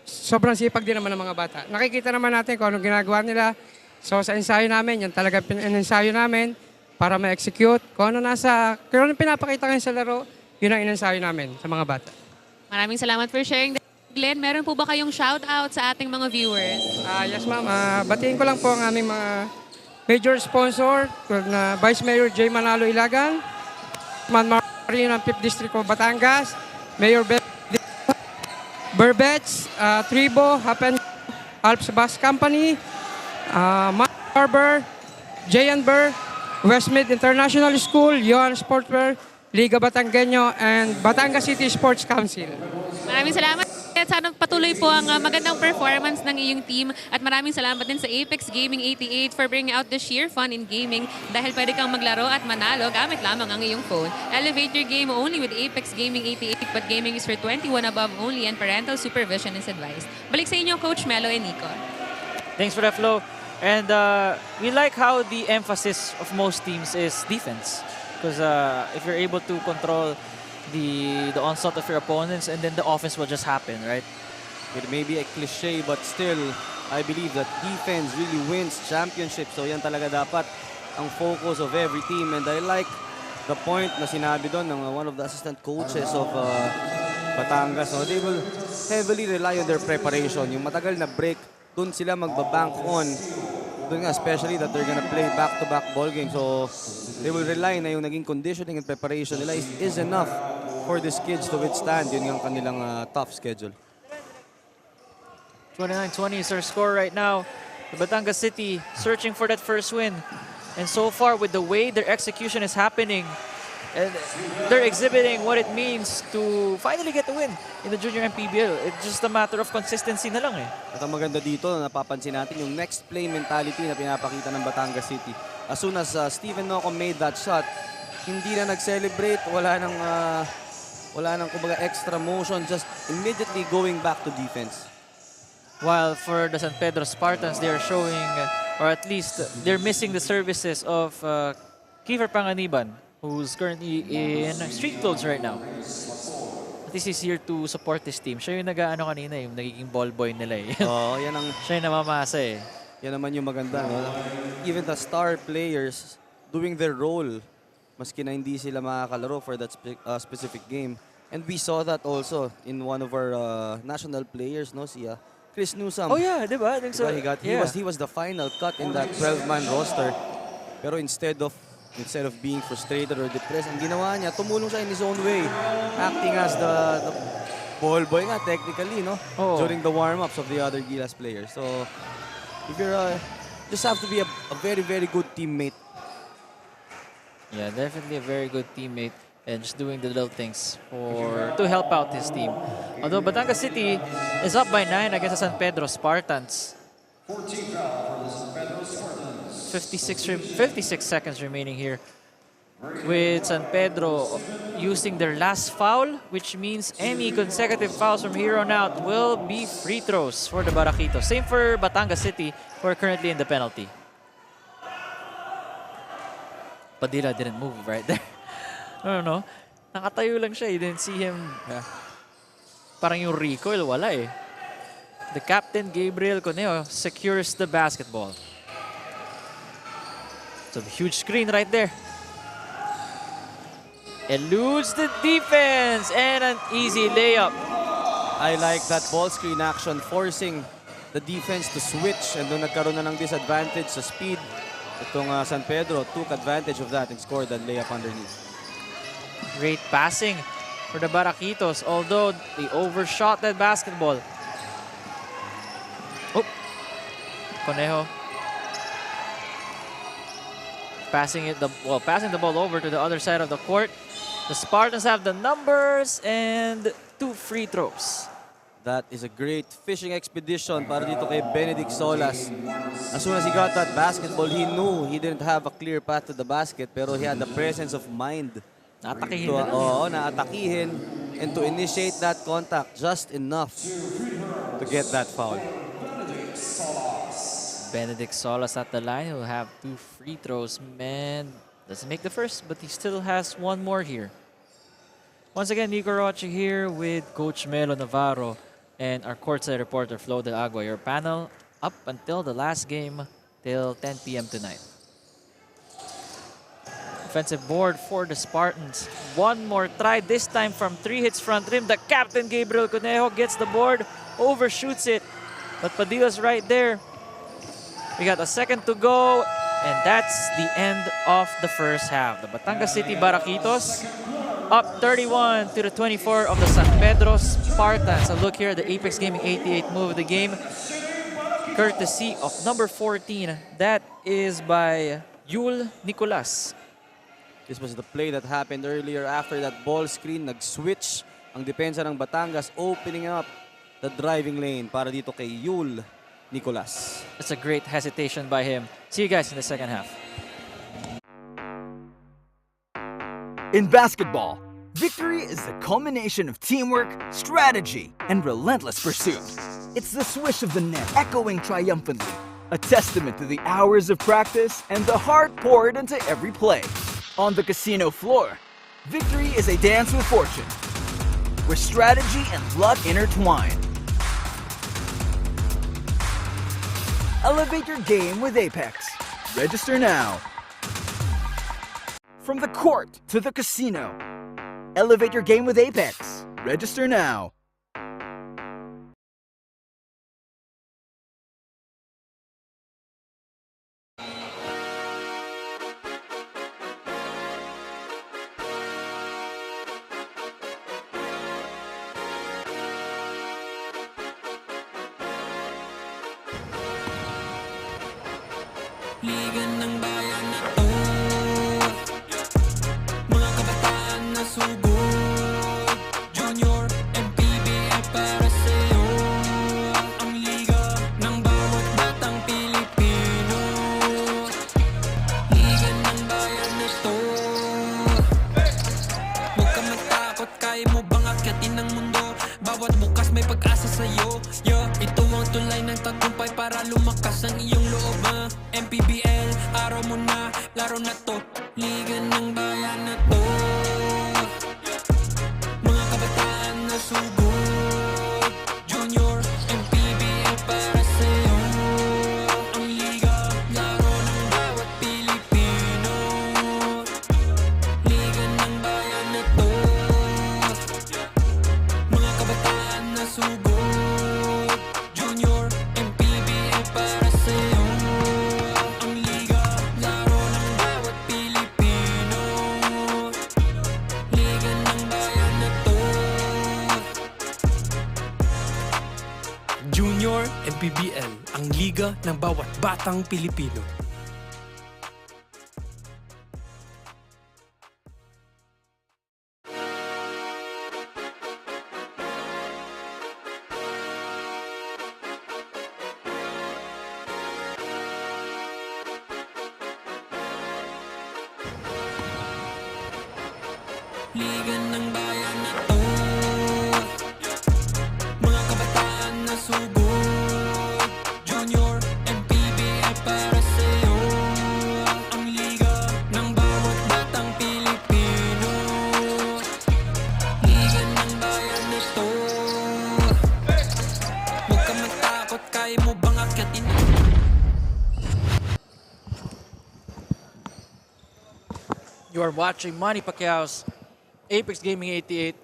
sobrang sipag din naman ng mga bata. Nakikita naman natin kung anong ginagawa nila. So sa ensayo namin, yan talaga in-ensayo namin para ma-execute. Kung ano pinapakita ngayon sa laro, yun ang in-ensayo namin sa mga bata. Maraming salamat for sharing that. Glenn, meron po ba kayong shout-out sa ating mga viewers? Yes ma'am, batiin ko lang po ang aming mga major sponsor na Vice Mayor J. Manalo Ilagan, Man Marino ng 5th District of Batangas, Mayor Burbets, Tribo, Happen, Alps Bus Company, Barber, J&B, Westmid International School, Yohan Sportswear, Liga Batanggenyo, and Batangas City Sports Council. Maraming salamat. At sana patuloy po ang magandang performance ng iyong team. At maraming salamat din sa Apex Gaming 88 for bringing out the sheer fun in gaming dahil pwede kang maglaro at manalo gamit lamang ang iyong phone. Elevate your game only with Apex Gaming 88, but gaming is for 21 above only and parental supervision is advised. Balik sa inyo, Coach Melo and Nico. Thanks for that, Flo. And we like how the emphasis of most teams is defense. Because if you're able to control the onslaught of your opponents, and then the offense will just happen, right? It may be a cliche, but still, I believe that defense really wins championships. So yan talaga dapat ang focus of every team. And I like the point na sinabi doon ng one of the assistant coaches of Batangas. So they will heavily rely on their preparation. Yung matagal na break, doon sila magbabank on. Doon nga, especially that they're gonna play back-to-back ball games. So they will rely na yung naging conditioning and preparation nila is enough for these kids to withstand yun yung kanilang tough schedule. 29-20 is our score right now. The Batangas City searching for that first win. And so far, with the way their execution is happening, and they're exhibiting what it means to finally get the win in the Junior MPBL. It's just a matter of consistency na lang eh. At ang maganda dito, napapansin natin yung next play mentality na pinapakita ng Batangas City. As soon as Steven Noco made that shot, hindi na nag-celebrate, wala nang kumbaga extra motion, just immediately going back to defense. While for the San Pedro Spartans, they are showing, or at least they're missing the services of Kiefer Panganiban, who's currently in street clothes right now. At least he's here to support this team. Siya yung nag-ano kanina, yung nagiging ball boy nila eh. Oo, yan ang... Siya yung namamasa eh. Yan naman yung maganda. No? Even the star players doing their role, maski na hindi sila makakalaro for that specific game. And we saw that also in one of our national players, no? Si Chris Newsome. Oh yeah, diba? He was the final cut in that 12-man roster. Pero instead of being frustrated or depressed, ang ginawa niya, tumulong siya in his own way, acting as the ball boy nga technically, no? Oh. During the warm-ups of the other Gilas players. So if you're just have to be a very, very good teammate. Yeah, definitely a very good teammate and just doing the little things to help out his team. Although Batangas City is up by 9 against the San Pedro Spartans. 56 seconds remaining here, with San Pedro using their last foul, which means any consecutive fouls from here on out will be free throws for the Baraquitos. Same for Batangas City, who are currently in the penalty. Padilla didn't move right there. I don't know. Nakatayo lang siya. You didn't see him. Yeah. Parang yung recoil, wala eh. The captain, Gabriel Conejo, secures the basketball. It's a huge screen right there. Eludes the defense and an easy layup. I like that ball screen action, forcing the defense to switch, and doon nagkaroon na ng disadvantage sa speed. Itong San Pedro took advantage of that and scored that layup underneath. Great passing for the Baraquitos, although they overshot that basketball. Oh, Conejo passing the ball over to the other side of the court. The Spartans have the numbers and 2 free throws. That is a great fishing expedition para dito kay Benedict Solas. As soon as he got that basketball, he knew he didn't have a clear path to the basket, pero he had the presence of mind. Naatakihin naatakihin and to initiate that contact just enough to get that foul. Benedict Solas at the line. He'll have 2 free throws. Man, doesn't make the first, but he still has 1 more here. Once again, Nico Rocha here with Coach Melo Navarro and our courtside reporter Flo Del Agua. Your panel up until the last game till 10 p.m. tonight. Offensive board for the Spartans. 1 more try, this time from 3 hits front rim. The captain, Gabriel Conejo, gets the board, overshoots it. But Padilla's right there. We got a second to go, and that's the end of the first half. The Batangas City Baraquitos up 31 to the 24 of the San Pedro Spartans. A look here at the Apex Gaming 88 move of the game, courtesy of number 14. That is by Yul Nicolas. This was the play that happened earlier after that ball screen. Nag-switch ang depensa ng Batangas, opening up the driving lane para dito kay Yul Nicolas. It's a great hesitation by him. See you guys in the second half. In basketball, victory is the culmination of teamwork, strategy, and relentless pursuit. It's the swish of the net echoing triumphantly, a testament to the hours of practice and the heart poured into every play. On the casino floor, victory is a dance with fortune, where strategy and luck intertwine. Elevate your game with Apex. Register now. From the court to the casino, elevate your game with Apex. Register now. Liga ng bayan na to, mga kabataan na sugod, Junior, MPBL para sa'yo. Ang liga ng bawat batang Pilipino. Liga ng bayan na to, huwag ka matakot, kaya mo bang akyatin ang mundo? Bawat bukas may pag-asa sa'yo. Ito ang tulay ng tagumpay para lumakas ang iyong loob. MPBL, araw mo na, laro na to. Liga ng bayan na to, mga kabataan na sugod, Junior, MPBL para sa'yo. Ang liga, laro ng bawat Pilipino. Liga ng bayan na to, mga kabataan na sugod, Junior, MPBL para sa'yo. Ang liga, laro ng bawat Pilipino. Liga ng bayan na to. Junior MPBL, ang liga ng bawat batang Pilipino. Liga ng bayan na to, mga kabataan na sugod, Junior, MPBL para sa'yo. Ang liga ng bawat batang Pilipino. Liga ng bayan na to, huwag ka You are watching Manny Pacquiao's Apex Gaming 88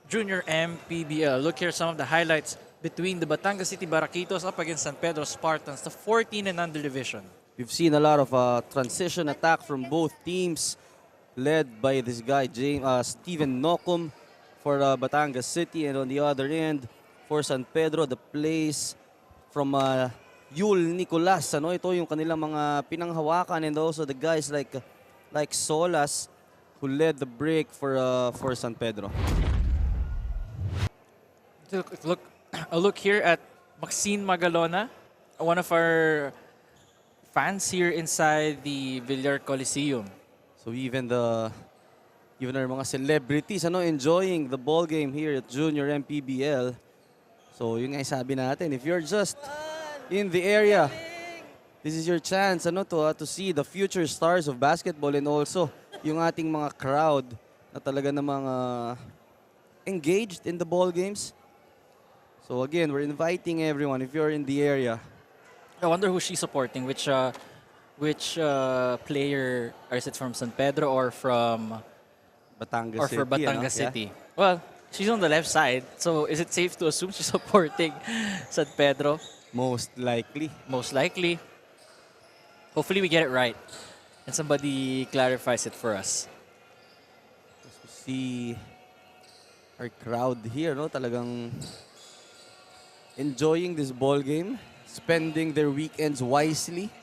Junior MPBL. Look here, some of the highlights between the Batangas City Barraquitos up against San Pedro Spartans, the 14 and under division. We've seen a lot of transition attack from both teams, led by this guy, Steven Nocum for Batangas City, and on the other end, for San Pedro, the plays from Yul Nicolas. Ano, ito yung kanilang mga pinanghawakan, and also the guys like Solas, who led the break for San Pedro. A look here at Maxine Magalona, one of our fans here inside the Villar Coliseum. So even our mga celebrities enjoying the ball game here at Junior MPBL. So yun nga sabi natin, if you're just in the area, this is your chance to see the future stars of basketball, and also yung ating mga crowd na talaga namang engaged in the ball games. So again, we're inviting everyone if you're in the area. I wonder who she's supporting. Which player? Or is it from San Pedro or from Batangas City? For Batangas Yeah. City? Well, she's on the left side. So is it safe to assume she's supporting San Pedro? Most likely. Most likely. Hopefully we get it right and somebody clarifies it for us. See our crowd here, talagang enjoying this ball game, spending their weekends wisely.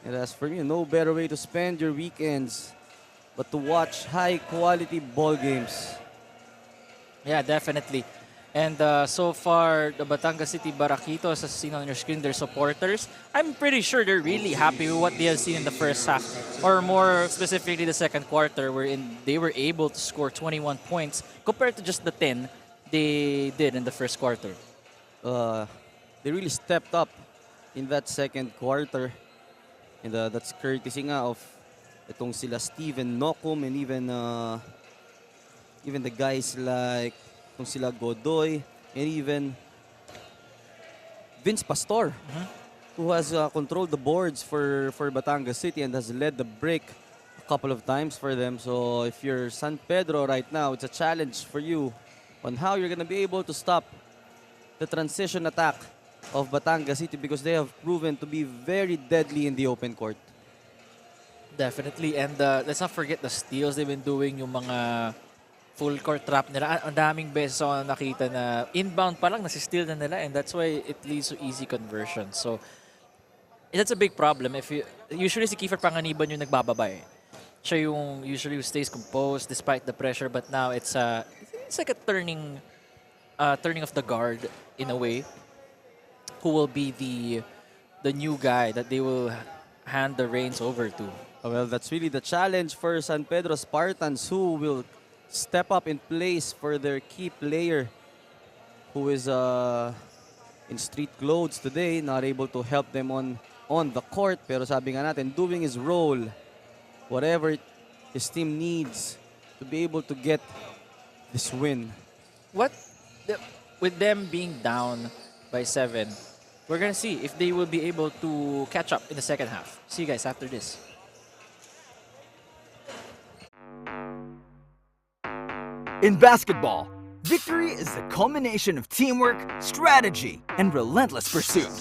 And as for me, no better way to spend your weekends but to watch high-quality ball games. Yeah, definitely. And so far, the Batangas City Barraquitos, as seen on your screen, their supporters, I'm pretty sure they're really happy with what they have seen in the first half. Or more specifically, the second quarter, wherein they were able to score 21 points compared to just the 10 they did in the first quarter. They really stepped up in that second quarter. And that's courtesy nga of itong sila Steven Nocum, and even the guys like itong sila Godoy, and even Vince Pastor, who has controlled the boards for Batangas City and has led the break a couple of times for them. So if you're San Pedro right now, it's a challenge for you on how you're going to be able to stop the transition attack of Batangas City, because they have proven to be very deadly in the open court. Definitely. And let's not forget the steals they've been doing, yung mga full court trap nila. Ang daming beses ako nakita na inbound pa lang, nasi-steal na nila, and that's why it leads to easy conversion. So, that's a big problem. Usually si Kiefer Panganiban yung nagbababa eh. Siya yung usually who stays composed despite the pressure, but now it's like a turning of the guard in a way, who will be the new guy that they will hand the reins over to. Well, that's really the challenge for San Pedro Spartans, who will step up in place for their key player, who is in street clothes today, not able to help them on the court. Pero sabi nga natin, doing his role, whatever his team needs to be able to get this win. With them being down by 7, we're gonna see if they will be able to catch up in the second half. See you guys after this. In basketball, victory is the culmination of teamwork, strategy, and relentless pursuit.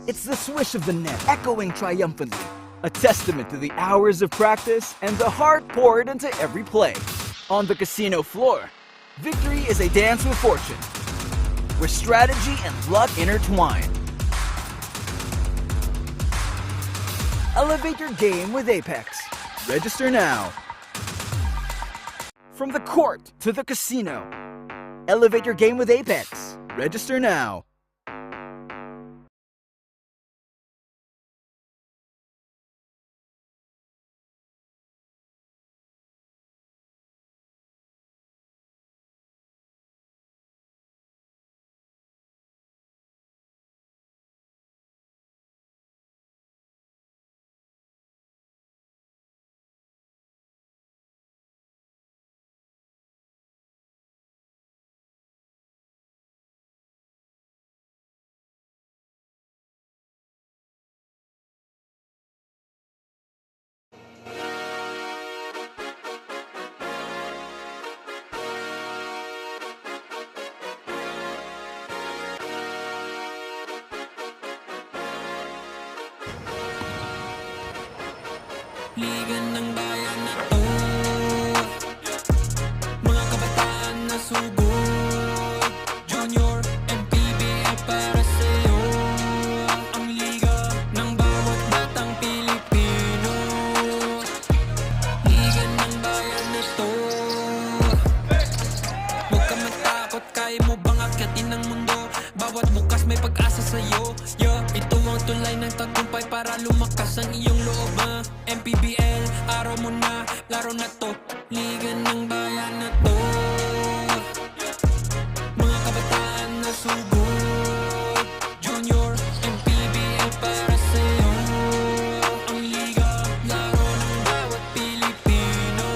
It's the swish of the net echoing triumphantly, a testament to the hours of practice and the heart poured into every play. On the casino floor, victory is a dance with fortune, where strategy and luck intertwine. Elevate your game with Apex. Register now. From the court to the casino, elevate your game with Apex. Register now. Liga ng bayan na to, mga kabataan na sugod. Junior, MPBL para sa'yo. Ang liga ng bawat batang Pilipino. Liga ng bayan na to. Huwag ka matakot, kaya mo bang akyatin ang mundo? Bawat bukas may pag-asa sa'yo. Ito ang tulay ng tagumpay para lumakas ang iyong loob. MPBL, araw mo na, laro na to. Liga ng bayan na to, mga kabataan na sugod. Junior, MPBL para sa'yo. Ang liga, laro ng bawat Pilipino.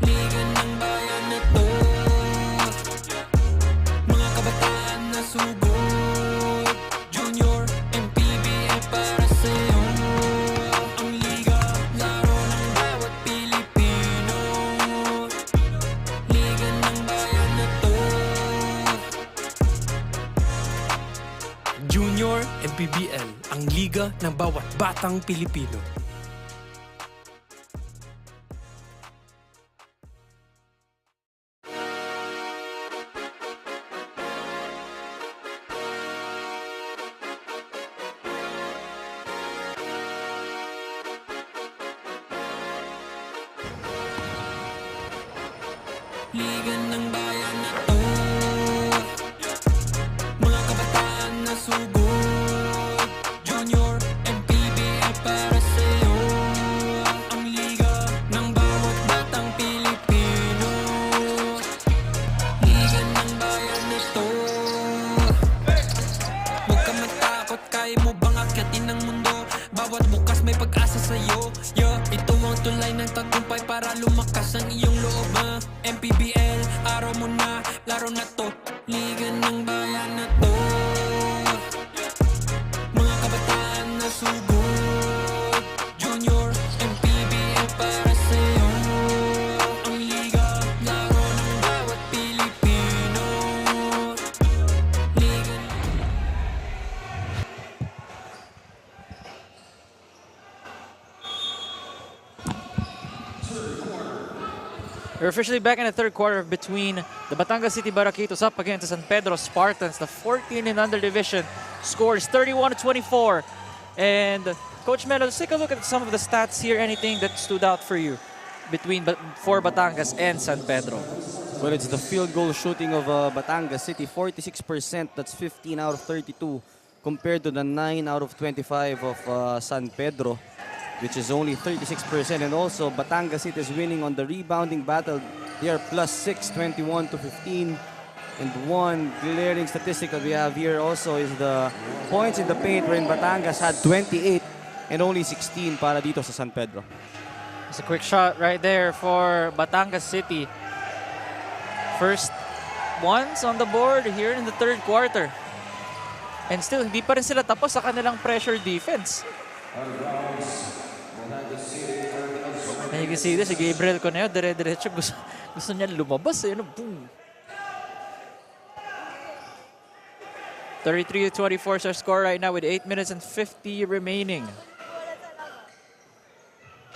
Liga ng bayan na to, mga kabataan na sugod. Junior, MPBL para sa'yo. Ang liga, laro ng bawat Pilipino. Liga ng bayan na to. Junior MPBL, ang liga ng bawat batang Pilipino. Liga ng bayan na to, mga kabataan na sugod. Junior, MPBL para sa'yo. Ang liga ng bawat batang Pilipino. Liga ng bayan na to. Huwag ka matakot, kaya mo bang akyatin ang mundo? Bawat bukas may pag-asa sa'yo. Ito ang tulay ng tagumpay para lumakas ang iyong loob. MPBL, araw mo na, laro na to. Liga ng bayan na to, mga kabataan na sugod. Junior, MPBL para sa'yo. Ang liga, laro ng bawat Pilipino. Liga ng... We're officially back in the third quarter between the Batangas City Barraquitos up against the San Pedro Spartans. The 14 and under division scores 31-24. And Coach Melo, let's take a look at some of the stats here. Anything that stood out for you for Batangas and San Pedro? Well, it's the field goal shooting of Batangas City, 46%. That's 15 out of 32 compared to the 9 out of 25 of San Pedro, which is only 36%. And also, Batangas City is winning on the rebounding battle. They are +6, 21-15. And one glaring statistic that we have here also is the points in the paint, wherein Batangas had 28 and only 16 para dito sa San Pedro. It's a quick shot right there for Batangas City. First ones on the board here in the third quarter. And still, hindi pa rin sila tapos sa kanilang pressure defense. And you can see this, si Gabriel Coneo, dire-diretso, gusto niya lumabas. Eh, boom. 33-24 is our score right now with 8 minutes and 50 remaining.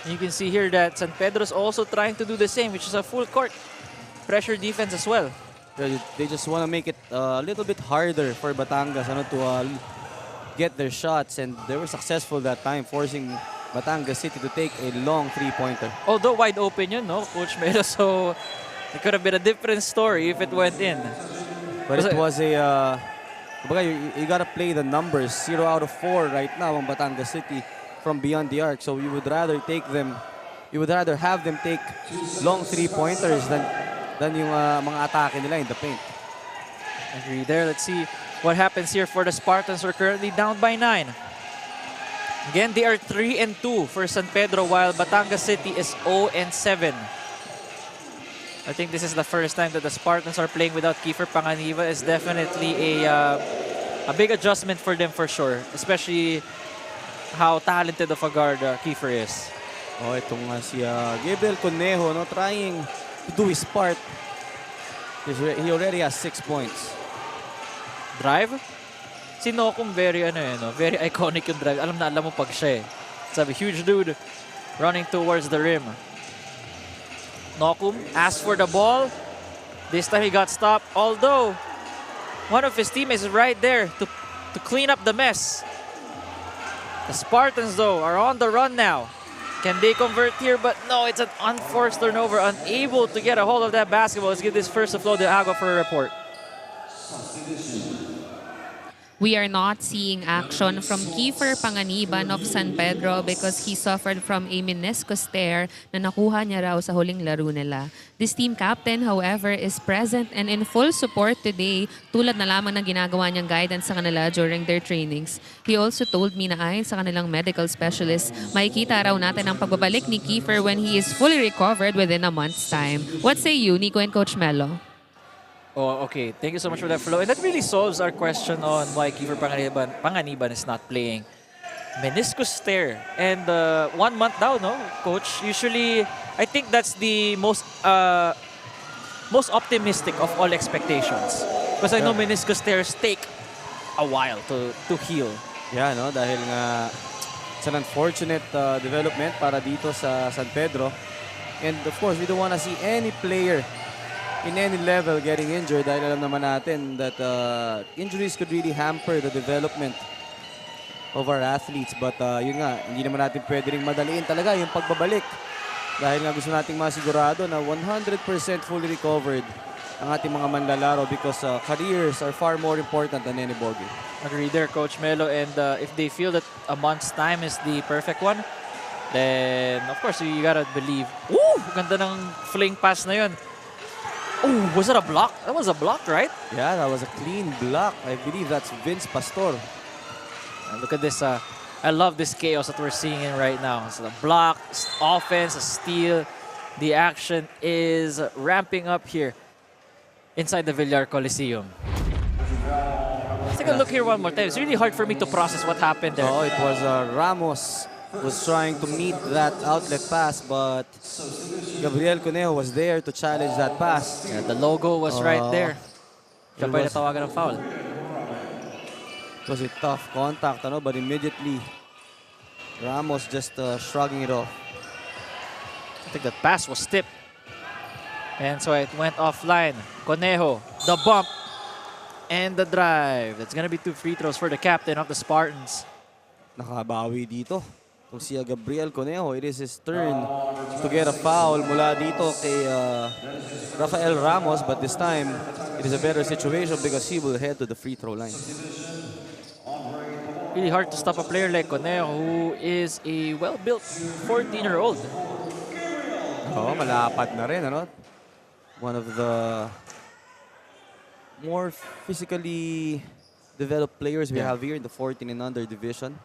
And you can see here that San Pedro's also trying to do the same, which is a full court pressure defense as well. They just want to make it a little bit harder for Batangas to get their shots, and they were successful that time, forcing Batangas City to take a long three-pointer. Although wide open yun, no, Coach Melo, so it could have been a different story if it went in. But it was a... you gotta play the numbers. 0 out of 4 right now on Batangas City from beyond the arc. So you would rather have them take long three-pointers than yung mga atake nila in the paint. Agree there. Let's see what happens here for the Spartans. We're currently down by 9. Again, they are 3-2 for San Pedro, while Batangas City is 0-7. I think this is the first time that the Spartans are playing without Kiefer Panganiba. It's definitely a big adjustment for them for sure, especially how talented of a guard Kiefer is. Oh, itong si Gabriel Conejo, no, trying to do his part. He already has 6 points. Drive? Si Nokong very very iconic yung drive. Alam mo pag siya eh. It's a huge dude running towards the rim. Nokum asked for the ball. This time he got stopped, although one of his teammates is right there to clean up the mess. The Spartans, though, are on the run now. Can they convert here? But no, it's an unforced turnover. Unable to get a hold of that basketball. Let's give this first to Flo de Agua for a report. We are not seeing action from Kiefer Panganiban of San Pedro because he suffered from a meniscus tear na nakuha niya raw sa huling laro nila. This team captain, however, is present and in full support today, tulad na lamang ng ginagawa niyang guidance sa kanila during their trainings. He also told me na ayon sa kanilang medical specialist, makikita raw natin ang pagbabalik ni Kiefer when he is fully recovered within a month's time. What say you, Nico and Coach Melo? Oh, okay. Thank you so much for that, Flo. And that really solves our question on why Kiefer Panganiban is not playing. Meniscus tear. And 1 month now, no, Coach? Usually, I think that's the most optimistic of all expectations. Because I know meniscus tears take a while to heal. Yeah, no, dahil nga it's an unfortunate development para dito sa San Pedro. And of course, we don't want to see any player in any level getting injured dahil alam naman natin that injuries could really hamper the development of our athletes. But yun nga, hindi naman natin pwede rin madaliin talaga yung pagbabalik. Dahil nga gusto nating masigurado na 100% fully recovered ang ating mga manlalaro because careers are far more important than any ball game. Agree there, Coach Melo. And if they feel that a month's time is the perfect one, then of course you gotta believe. Ooh! Ganda ng fling pass na yun. Oh, was it a block? That was a block, right? Yeah, that was a clean block. I believe that's Vince Pastor. And look at this. I love this chaos that we're seeing in right now. So the block, offense, a steal. The action is ramping up here inside the Villar Coliseum. Let's take a look here one more time. It's really hard for me to process what happened there. Oh, it was Ramos was trying to meet that outlet pass, but Gabriel Conejo was there to challenge that pass. Yeah, the logo was right there. Siya pa yung natawagan ng foul. It was a tough contact, but immediately Ramos just shrugging it off. I think that pass was tipped. And so it went offline. Conejo, the bump, and the drive. That's gonna be 2 free throws for the captain of the Spartans. Nakabawi dito. Kung si Gabriel Conejo, it is his turn to get a foul mula dito kay Rafael Ramos, but this time it is a better situation because he will head to the free throw line. Really hard to stop a player like Conejo, who is a well-built 14-year-old. Oh, malapad na rin, One of the more physically developed players we have here in the 14 and under division.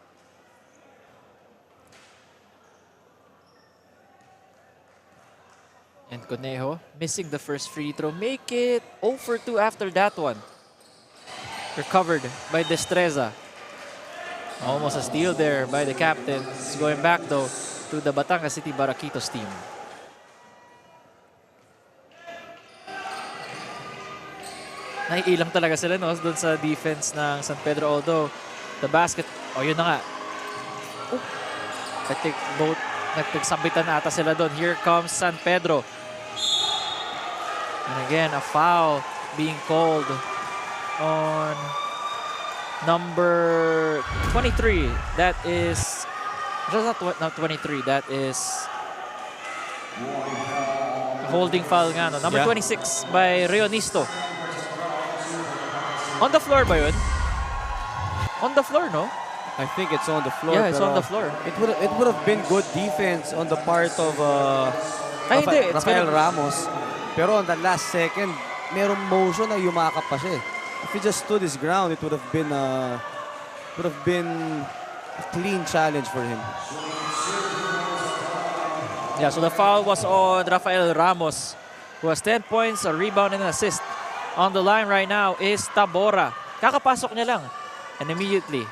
And Conejo missing the first free throw. Make it 0 for 2 after that one. Recovered by Destreza. Almost a steal there by the captain. It's going back though to the Batangas City Baraquitos team. Naiilang talaga sila doon sa defense ng San Pedro, although the basket, yun na nga. I think both nagpagsabitan ata sila doon. Here comes San Pedro. And again, a foul being called on number 23. That is, not 23, that is holding foul nga. Number 26 by Reonisto. On the floor ba yun? On the floor, no? I think it's on the floor. Yeah, it's on the floor. It would have been good defense on the part of Rafael Ramos. Pero on the last second, merong motion na yumakap pa siya. If he just stood his ground, it would have been a clean challenge for him. Yeah, so the foul was on Rafael Ramos, who has 10 points, a rebound, and an assist. On the line right now is Tabora. Kakapasok niya lang. And immediately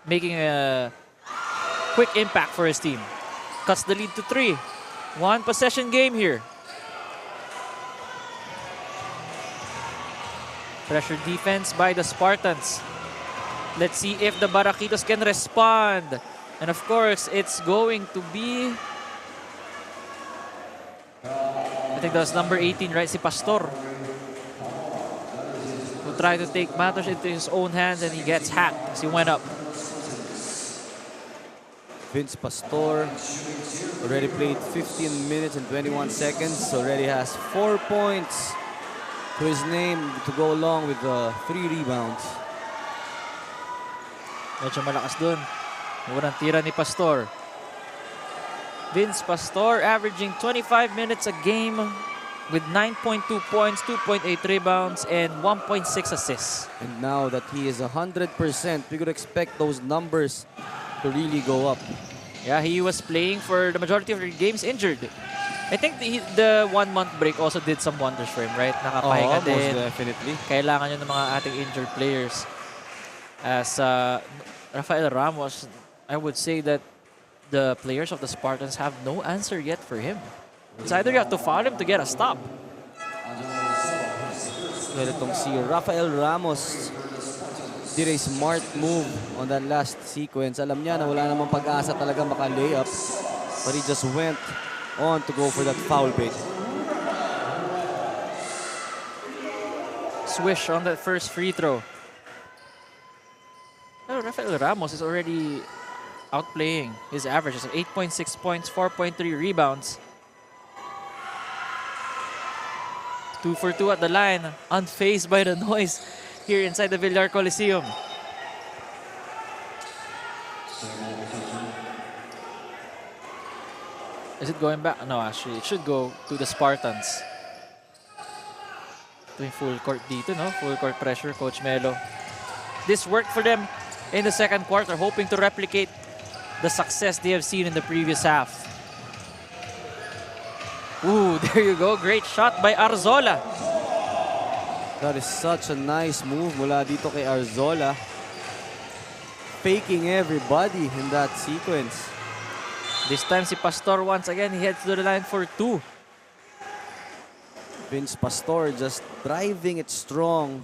making a quick impact for his team. Cuts the lead to 3. 1 possession game here. Pressure defense by the Spartans. Let's see if the Baraquitos can respond. And of course, it's going to be... I think that was number 18, right? Si Pastor. Who tried to take matters into his own hands and he gets hacked as he went up. Vince Pastor already played 15 minutes and 21 seconds. Already has 4 points to his name to go along with the 3 rebounds. Medyo malakas dun. Unang tira ni Pastor. Vince Pastor averaging 25 minutes a game with 9.2 points, 2.8 rebounds, and 1.6 assists. And now that he is 100%, we could expect those numbers to really go up. Yeah, he was playing for the majority of the games injured. I think the 1 month break also did some wonders for him, right? Nakapahinga din. Most definitely. Kailangan yun ng mga ating injured players. As Rafael Ramos, I would say that the players of the Spartans have no answer yet for him. It's either you have to foul him to get a stop. Well, itong si Rafael Ramos did a smart move on that last sequence. Alam niya na wala namang pag-asa talaga maka-layup. But he just went on to go for that foul bait. Swish on that first free throw. Oh, Rafael Ramos is already outplaying his averages of 8.6 points, 4.3 rebounds. 2 for 2 at the line, unfazed by the noise here inside the Villar Coliseum. Is it going back? No, actually, it should go to the Spartans. Doing full court dito, no? Full court pressure, Coach Melo. This worked for them in the second quarter, hoping to replicate the success they have seen in the previous half. Ooh, there you go. Great shot by Arzola. That is such a nice move mula dito kay Arzola. Faking everybody in that sequence. This time si Pastor once again, he heads to the line for 2. Vince Pastor just driving it strong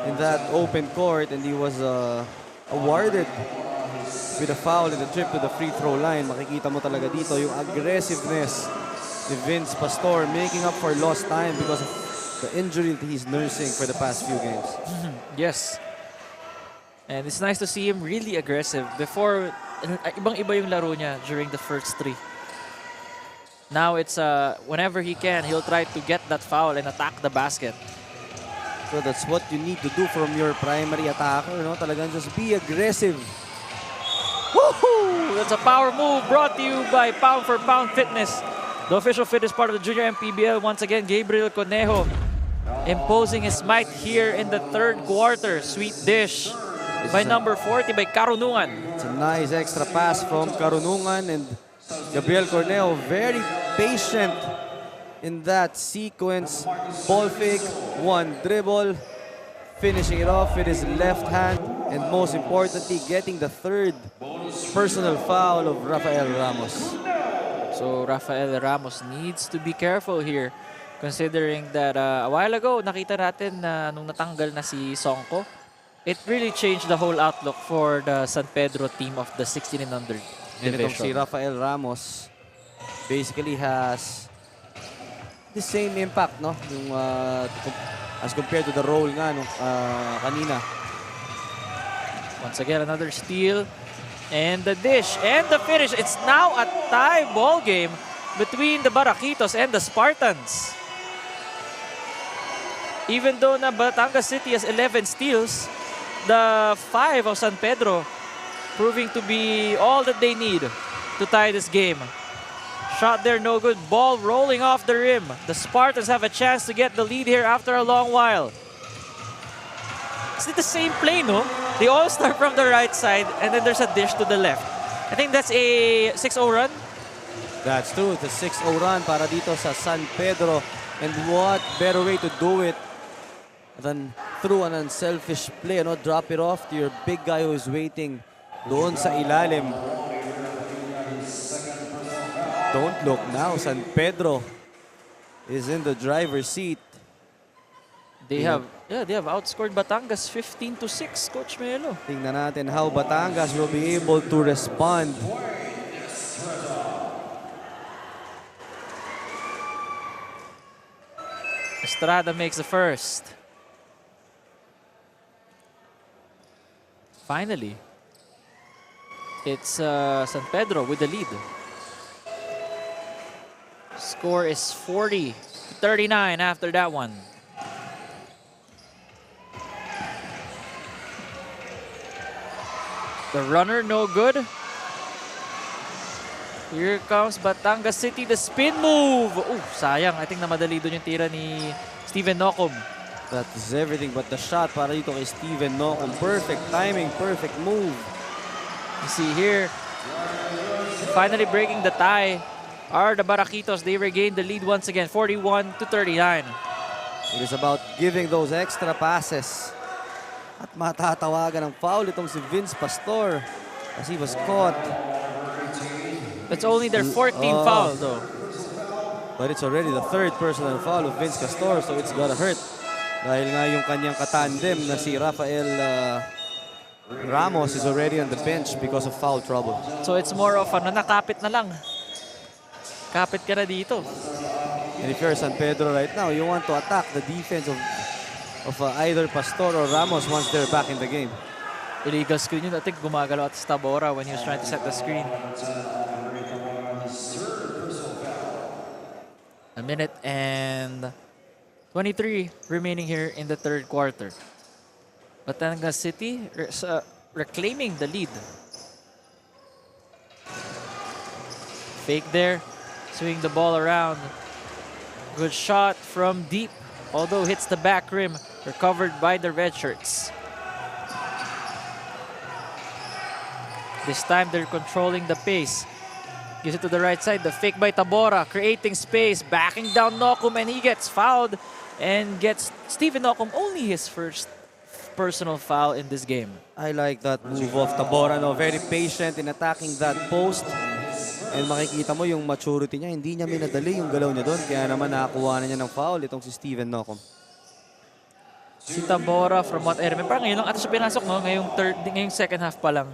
in that open court, and he was awarded with a foul in the trip to the free throw line. Makikita mo talaga dito yung aggressiveness ni Vince Pastor, making up for lost time because of the injury that he's nursing for the past few games. Yes. And it's nice to see him really aggressive. Before, ibang-iba yung laro niya during the first 3. Now it's whenever he can, he'll try to get that foul and attack the basket. So that's what you need to do from your primary attacker, no? Talagang just be aggressive. Woohoo! That's a power move brought to you by Pound for Pound Fitness. The official fitness part of the Junior MPBL. Once again, Gabriel Conejo imposing his might here in the third quarter. Sweet dish by number 40 by Karunungan. It's a nice extra pass from Karunungan, and Gabriel Corneo very patient in that sequence. Ball fake, 1 dribble, finishing it off with his left hand, and most importantly, getting the 3rd personal foul of Rafael Ramos. So Rafael Ramos needs to be careful here, considering that a while ago, nakita natin na nung natanggal na si Songko, it really changed the whole outlook for the San Pedro team of the 16 and under Itong si division. Rafael Ramos basically has the same impact, no? Yung, as compared to the role nga kanina. Once again, another steal. And the dish and the finish. It's now a tie ball game between the Baraquitos and the Spartans. Even though na Batangas City has 11 steals, the 5 of San Pedro proving to be all that they need to tie this game. Shot there, no good. Ball rolling off the rim. The Spartans have a chance to get the lead here after a long while. It's the same play, no? They all start from the right side, and then there's a dish to the left. I think that's a 6-0 run. That's true. It's a 6-0 run para dito sa San Pedro. And what better way to do it than through an unselfish play, no? Drop it off to your big guy who is waiting doon sa ilalim. Don't look now. San Pedro is in the driver's seat. They have outscored Batangas 15-6, Coach Melo. Tingnan natin how Batangas will be able to respond. Estrada makes the first. Finally, it's San Pedro with the lead. Score is 40-39 after that one. The runner, no good. Here comes Batangas City, the spin move. Oh, sayang. I think namadali doon yung tira ni Steven Nocum. That is everything but the shot para dito kay Steven Nocum. Perfect timing, perfect move. You see here, finally breaking the tie are the Baraquitos. They regain the lead once again, 41-39. It is about giving those extra passes. At matatawagan ng foul itong si Vince Pastor as he was caught. That's only their 14th foul though. But it's already the third personal foul of Vince Pastor, so it's gotta hurt. Dahil nga yung kanyang katandem na si Rafael Ramos is already on the bench because of foul trouble. So it's more of nakapit na lang. Kapit ka na dito. And if you're San Pedro right now, you want to attack the defense of either Pastor or Ramos once they're back in the game. Illegal screen yun. I think gumagalaw at Tabora when he was trying to set the screen. A minute and 23 remaining here in the third quarter. Batangas City reclaiming the lead. Fake there, swing the ball around. Good shot from deep, although hits the back rim, recovered by the red shirts. This time they're controlling the pace. Gives it to the right side, the fake by Tabora, creating space, backing down Nocum, and he gets fouled and gets Steven Nocum only his first personal foul in this game. I like that move of Tabora, no? Very patient in attacking that post. And makikita mo yung maturity niya, hindi niya minadali yung galaw niya doon. Kaya naman nakakuha na niya ng foul itong si Steven Nocum. Si Tabora, from what I remember, ngayon lang ata siya pinasok, no? Ngayong second half pa lang.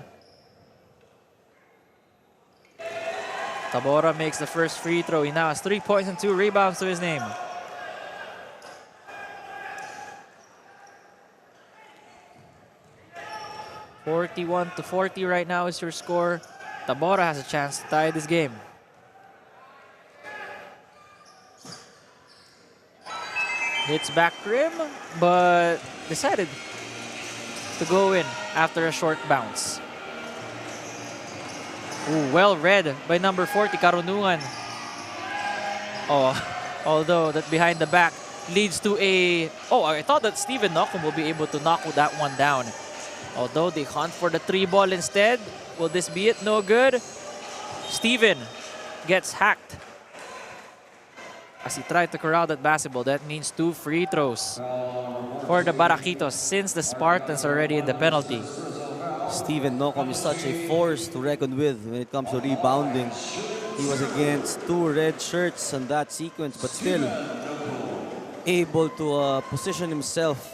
Tabora makes the first free throw. He now has 3 points and 2 rebounds to his name. (41-40) right now is your score. Tabora has a chance to tie this game. Hits back rim, but decided to go in after a short bounce. Ooh, well read by number 40, Karunungan. Oh, although that behind the back leads to a... Oh, I thought that Steven Nocum will be able to knock that one down. Although they hunt for the 3-ball instead. Will this be it? No good. Steven gets hacked. As he tried to corral that basketball, that means 2 free throws for the Baraquitos since the Spartans are already in the penalty. Steven Nocum is such a force to reckon with when it comes to rebounding. He was against 2 red shirts on that sequence, but still able to position himself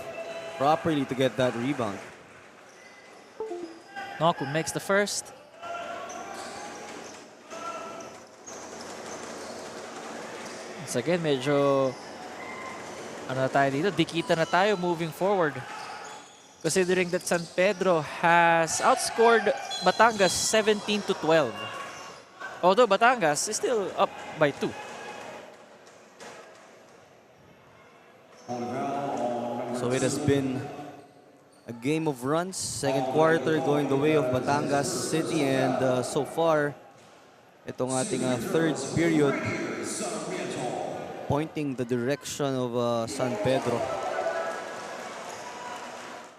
properly to get that rebound. Nocum makes the first. Once again, medyo ano na tayo dito, dikita na tayo moving forward. Considering that San Pedro has outscored Batangas 17-12. Although Batangas is still up by 2. So it has been a game of runs. Second quarter going the way of Batangas City, and so far, itong ating third period pointing the direction of San Pedro.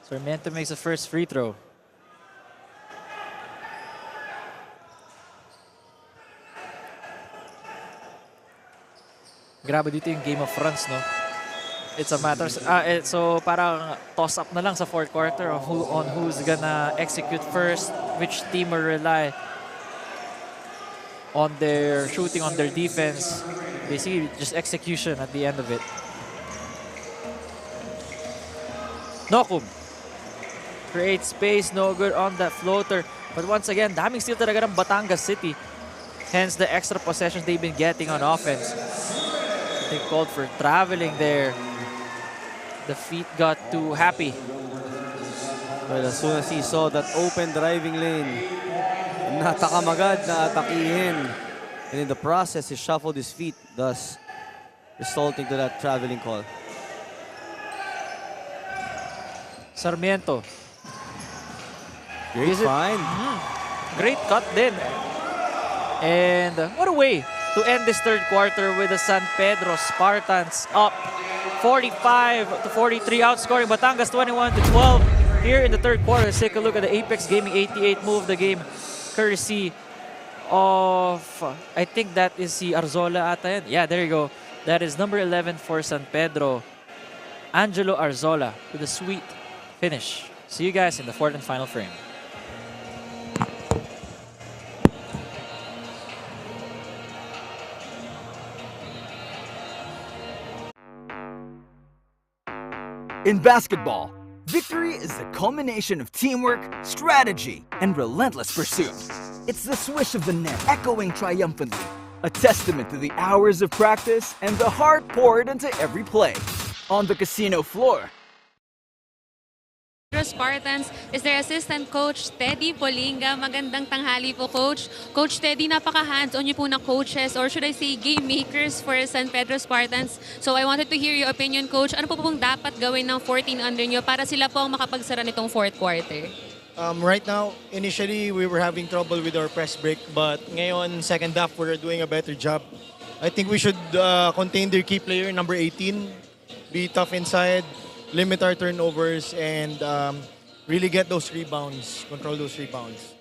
Sarmiento makes the first free throw. Grabe dito yung game of runs, no? It's a matter... so parang toss-up na lang sa fourth quarter on who's gonna execute first, which team will rely on their shooting, on their defense. Basically, just execution at the end of it. Nokum creates space, no good on that floater. But once again, daming steal talaga ng Batangas City. Hence the extra possessions they've been getting on offense. They called for traveling there. The feet got too happy. Well, as soon as he saw that open driving lane, natakamagad na atakihin. And in the process, he shuffled his feet, thus resulting to that traveling call. Sarmiento. Great find. Great cut din. And what a way to end this third quarter with the San Pedro Spartans up 45-43, outscoring Batangas 21-12 here in the third quarter. Let's take a look at the Apex Gaming 88 move the game, courtesy of, I think that is si Arzola ata yan. Yeah, there you go. That is number 11 for San Pedro, Angelo Arzola, with a sweet finish. See you guys in the fourth and final frame. In basketball, victory is the culmination of teamwork, strategy, and relentless pursuit. It's the swish of the net echoing triumphantly, a testament to the hours of practice and the heart poured into every play. On the casino floor, Pedro Spartans is their assistant coach, Teddy Polinga. Magandang tanghali po, Coach. Coach Teddy, napaka-hands-on niyo po na coaches, or should I say game makers for San Pedro Spartans. So I wanted to hear your opinion, Coach. Ano po pong dapat gawin ng 14 under niyo para sila po ang makapagsara nitong fourth quarter? Right now, initially, we were having trouble with our press break, but ngayon, second half, we're doing a better job. I think we should contain their key player, number 18, be tough inside, limit our turnovers, and really get those rebounds, control those rebounds.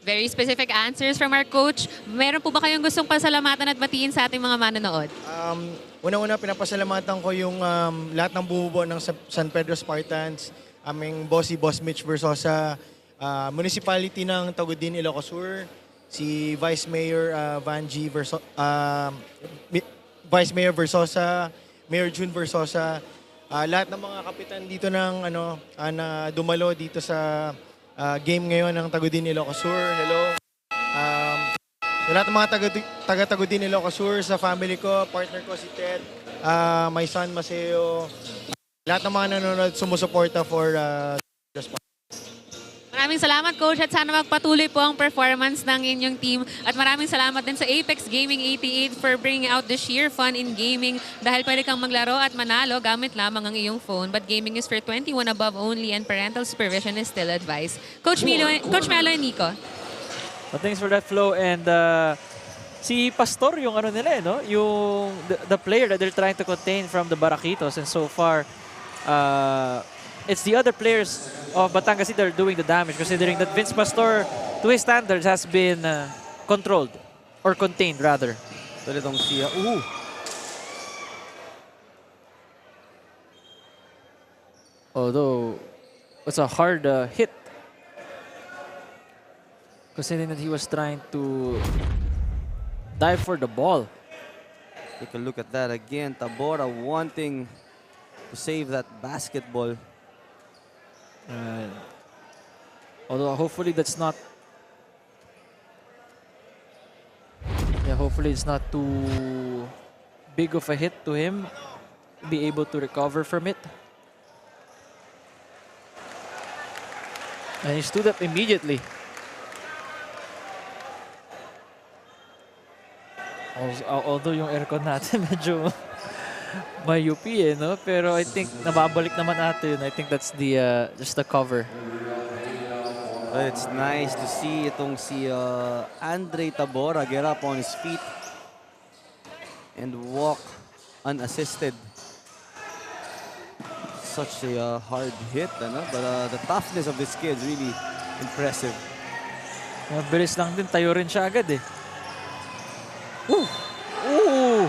Very specific answers from our coach. Meron po ba kayong gustong pasalamatan at batiin sa ating mga manonood? Una-una, pinapasalamatan ko yung lahat ng bumubuo ng San Pedro Spartans, aming bossy Boss Mitch Versosa, municipality ng Tagudin, Ilocos Sur, si Vice Mayor Vice Mayor Versosa, Mayor June Versosa, lahat ng mga kapitan dito ng na dumalo dito sa game ngayon ng Tagudin, Ilocos Sur. Hello. Sa lahat ng mga taga-Tagudin, Ilocos Sur, sa family ko, partner ko si Ted, my son Maseo, lahat ng mga nanonood sumusuporta for the Spartans. Maraming salamat, Coach, at sana magpatuloy po ang performance ng inyong team. At maraming salamat din sa Apex Gaming 88 for bringing out the sheer fun in gaming dahil pwede kang maglaro at manalo gamit lamang ang iyong phone. But gaming is for 21 above only and parental supervision is still advised. Coach Melo and Nico. Well, thanks for that, Flo. And si Pastor yung ano nila, no? Yung the player that they're trying to contain from the Baraquitos. And so far, it's the other players of Batangas City that are doing the damage, considering that Vince Pastor, to his standards, has been controlled or contained rather. Talagang siya. Although it's a hard hit, considering that he was trying to dive for the ball. Take a look at that again. Tabora wanting to save that basketball. Although hopefully that's not, hopefully it's not too big of a hit to him, be able to recover from it. And he stood up immediately. Although yung aircon natin medyo may UP no? Pero I think nababalik naman natin. I think that's the just the cover. Well, it's nice to see itong si Andre Tabora get up on his feet and walk unassisted. Such a hard hit, ano? But the toughness of this kid is really impressive. Mabilis lang din, tayo rin siya agad eh. Ooh! Ooh!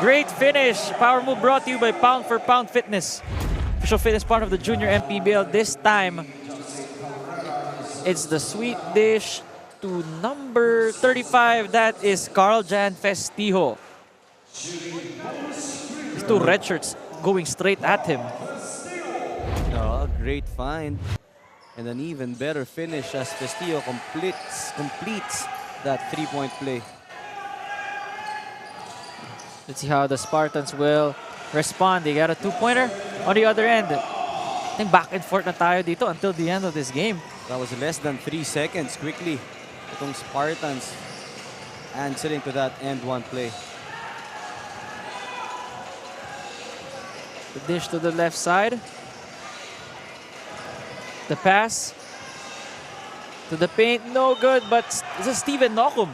Great finish. Power move brought to you by Pound for Pound Fitness. Official fitness part of the Junior MPBL. This time, it's the sweet dish to number 35. That is Carl Jan Festijo. These two red shirts going straight at him. great find. And an even better finish as Castillo completes that three-point play. Let's see how the Spartans will respond. They got a two-pointer on the other end. I think back and forth na tayo dito until the end of this game. That was less than 3 seconds. Quickly, itong Spartans answering to that end one play. The dish to the left side. The pass to the paint, no good, but this is Steven Nocum.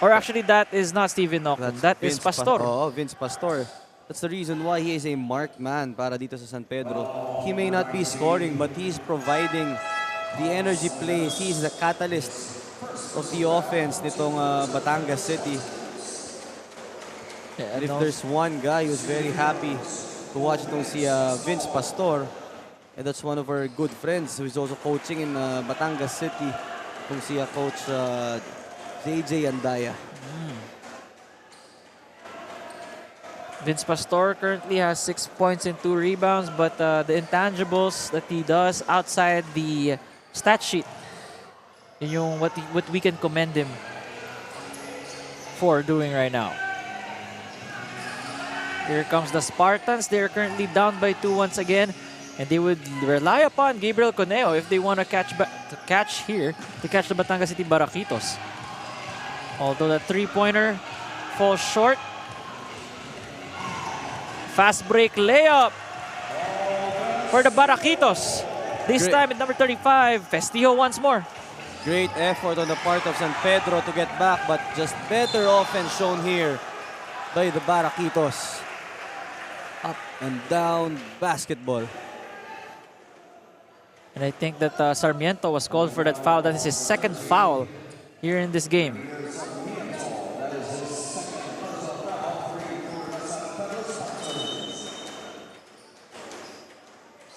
Or actually, that is not Steven Nocum. That is Pastor. Vince Pastor. That's the reason why he is a marked man para dito sa San Pedro. He may not be scoring, but he's providing the energy plays. He's the catalyst of the offense nitong Batangas City. Yeah, and if there's one guy who's very happy to watch itong si Vince Pastor, and that's one of our good friends who is also coaching in Batangas City, itong si Coach JJ Andaya. Vince Pastor currently has 6 points and 2 rebounds, but the intangibles that he does outside the stat sheet, yun yung what we can commend him for doing right now. Here comes the Spartans. They're currently down by 2 once again, and they would rely upon Gabriel Coneo if they want to catch the Batangas City Baraquitos. Although the three-pointer falls short. Fast break layup for the Baraquitos. This time at number 35, Festillo once more. Great effort on the part of San Pedro to get back, but just better offense shown here by the Baraquitos. Up and down basketball. And I think that Sarmiento was called for that foul. That is his second foul here in this game.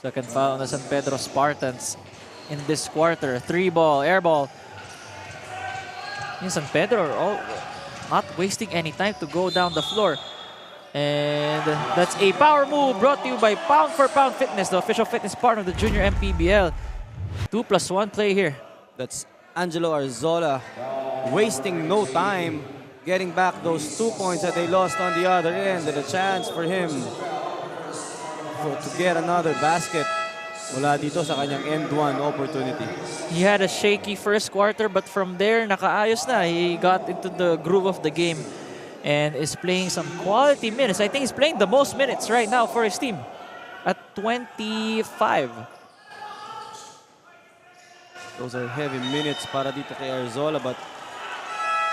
Second foul on the San Pedro Spartans in this quarter. 3-ball, air ball. In San Pedro are all not wasting any time to go down the floor. And that's a power move brought to you by Pound for Pound Fitness, the official fitness partner of the Junior MPBL. 2+1 play here. That's Angelo Arzola wasting no time getting back those 2 points that they lost on the other end, and a chance for him to get another basket mula dito sa kanyang end one opportunity. He had a shaky first quarter, but from there, nakaayos na. He got into the groove of the game and is playing some quality minutes. I think he's playing the most minutes right now for his team at 25. Those are heavy minutes para dito kay Arzola, but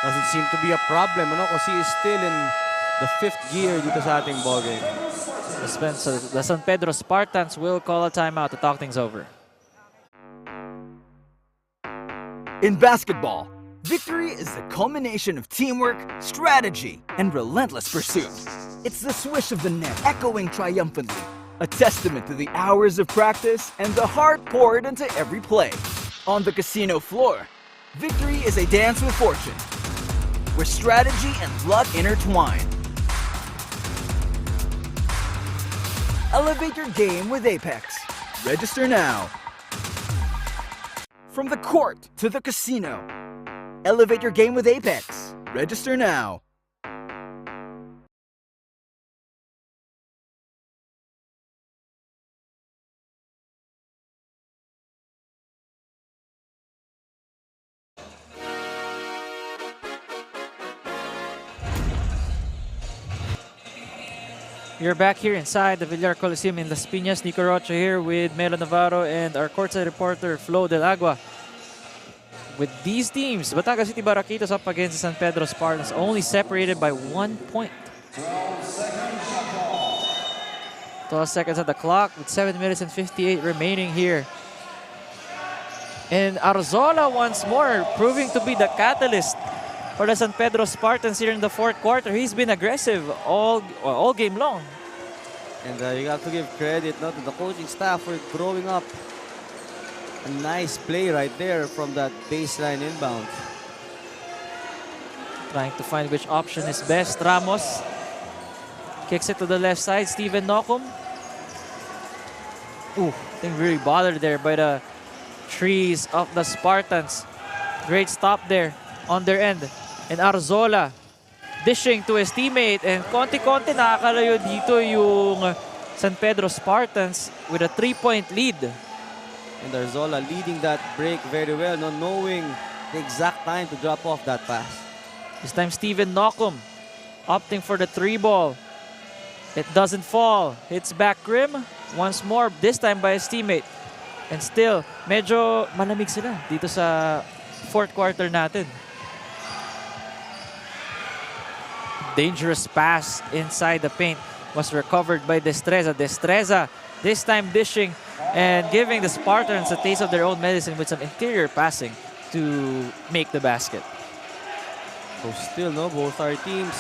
doesn't seem to be a problem, ano? Kasi he is still in the 5th gear dito sa ating ballgame. The San Pedro Spartans will call a timeout to talk things over. In basketball, victory is the culmination of teamwork, strategy, and relentless pursuit. It's the swish of the net echoing triumphantly, a testament to the hours of practice and the heart poured into every play. On the casino floor, victory is a dance with fortune, where strategy and luck intertwine. Elevate your game with Apex. Register now. From the court to the casino, elevate your game with Apex. Register now. You're back here inside the Villar Coliseum in Las Piñas. Nico Rocha here with Melo Navarro and our courtside reporter Flo Del Agua. With these teams, Batangas City Baraquitos up against the San Pedro Spartans, only separated by 1 point. 12 seconds on the clock with 7 minutes and 58 remaining here. And Arzola once more proving to be the catalyst for the San Pedro Spartans here in the 4th quarter. He's been aggressive all game long. And you have to give credit to the coaching staff for throwing up a nice play right there from that baseline inbound. Trying to find which option is best. Ramos kicks it to the left side. Steven Nocum. Ooh, I think really bothered there by the trees of the Spartans. Great stop there on their end. And Arzola dishing to his teammate. And konti-konti nakakalayo dito yung San Pedro Spartans with a 3-point lead. And Arzola leading that break very well, not knowing the exact time to drop off that pass. This time Steven Nocum opting for the 3-ball. It doesn't fall. Hits back rim. Once more, this time by his teammate. And still, medyo malamig sila dito sa fourth quarter natin. Dangerous pass inside the paint was recovered by Destreza. Destreza this time dishing and giving the Spartans a taste of their own medicine with some interior passing to make the basket. So still, no, both our teams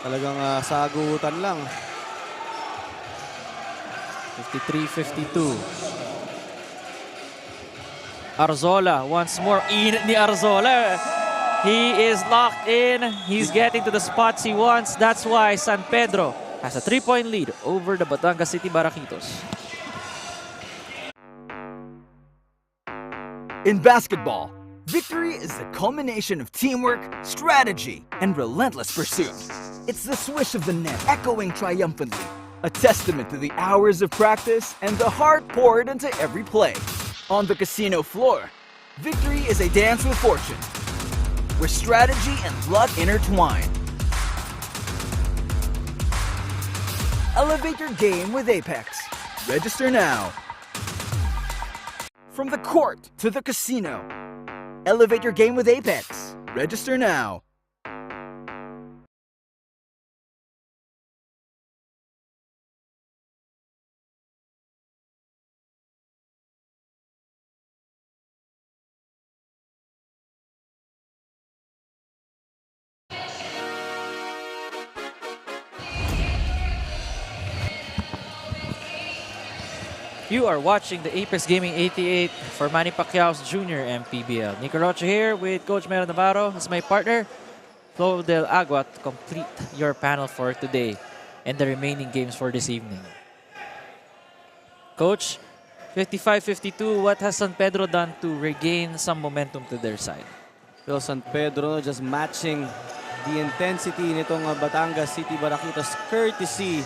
talagang sagutan lang. 53-52. Arzola once more. Init ni Arzola. He is locked in. He's getting to the spots he wants. That's why San Pedro has a 3-point lead over the Batangas City Baraquitos. In basketball, victory is the culmination of teamwork, strategy, and relentless pursuit. It's the swish of the net echoing triumphantly, a testament to the hours of practice and the heart poured into every play. On the casino floor, victory is a dance with fortune, where strategy and luck intertwine. Elevate your game with Apex. Register now. From the court to the casino, elevate your game with Apex. Register now. You are watching the Apex Gaming 88 for Manny Pacquiao's Junior MPBL. Nico Rocha here with Coach Mero Navarro as my partner, Flo Del Agua, to complete your panel for today and the remaining games for this evening. Coach, 55-52, what has San Pedro done to regain some momentum to their side? Well, San Pedro just matching the intensity nitong Batangas City Baraquitos courtesy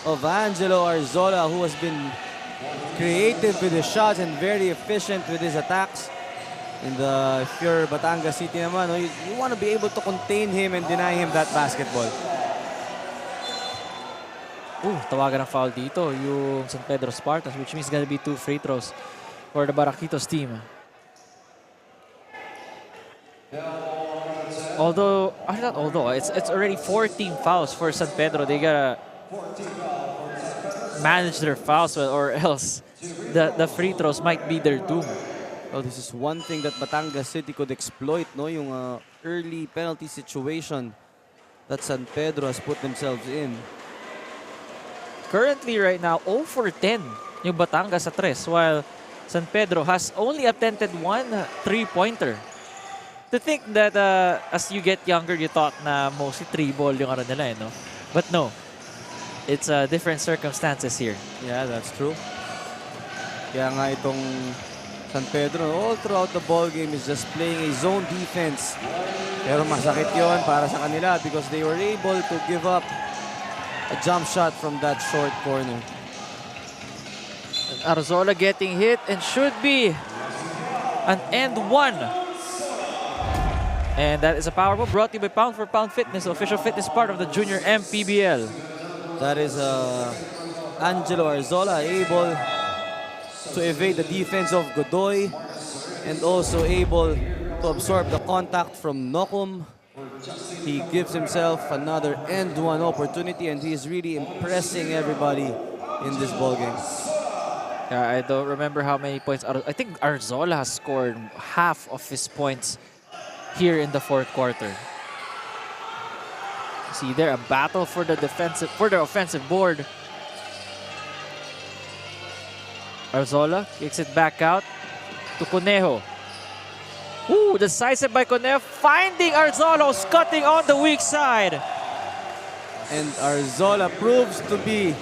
of Angelo Arzola, who has been creative with his shots and very efficient with his attacks. And if you're Batangas City naman, you want to be able to contain him and deny him that basketball. Tawagan ng foul dito yung San Pedro Spartans, which means gonna be 2 free throws for the Baraquitos team. It's already 14 fouls for San Pedro. They gotta manage their fouls well, or else the free throws might be their doom. Oh, this is one thing that Batangas City could exploit, no? Yung early penalty situation that San Pedro has put themselves in. Currently right now, 0 for 10 yung Batangas sa tres, while San Pedro has only attempted 1 3-pointer. To think that as you get younger, you thought na mostly 3-ball yung ano nila, no? But no, it's different circumstances here. Yeah, that's true. Kaya nga itong San Pedro, all throughout the ball game is just playing a zone defense. Pero masakit yon para sa kanila because they were able to give up a jump shot from that short corner. And Arzola getting hit and should be an end one. And that is a power move brought to you by Pound for Pound Fitness, official fitness part of the Junior MPBL. That is Angelo Arzola able to evade the defense of Godoy and also able to absorb the contact from Nocum. He gives himself another end one opportunity and he is really impressing everybody in this ball game. Yeah, I don't remember how many points. I think Arzola has scored half of his points here in the fourth quarter. See there, a battle for the offensive board. Arzola kicks it back out to Conejo. Ooh, decisive by Conejo, finding Arzola, who's cutting on the weak side. And Arzola proves to be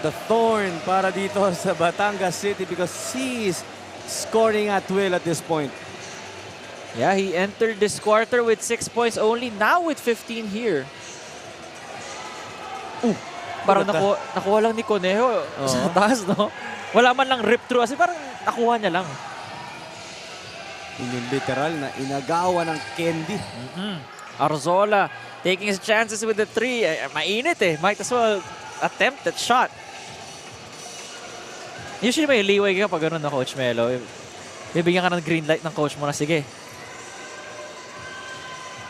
the thorn para dito sa Batangas City because he is scoring at will at this point. Yeah, he entered this quarter with 6 points only. Now with 15 here. Parang nakuha lang ni Conejo sa taas, no? Wala man lang rip through. Kasi parang nakuha niya lang. Yung literal na inagawa ng candy. Arzola taking his chances with the 3. Mainit eh. Might as well attempt that shot. Usually may leeway ka pag gano'n na Coach Melo. Bibigyan ka ng green light ng coach mo na sige.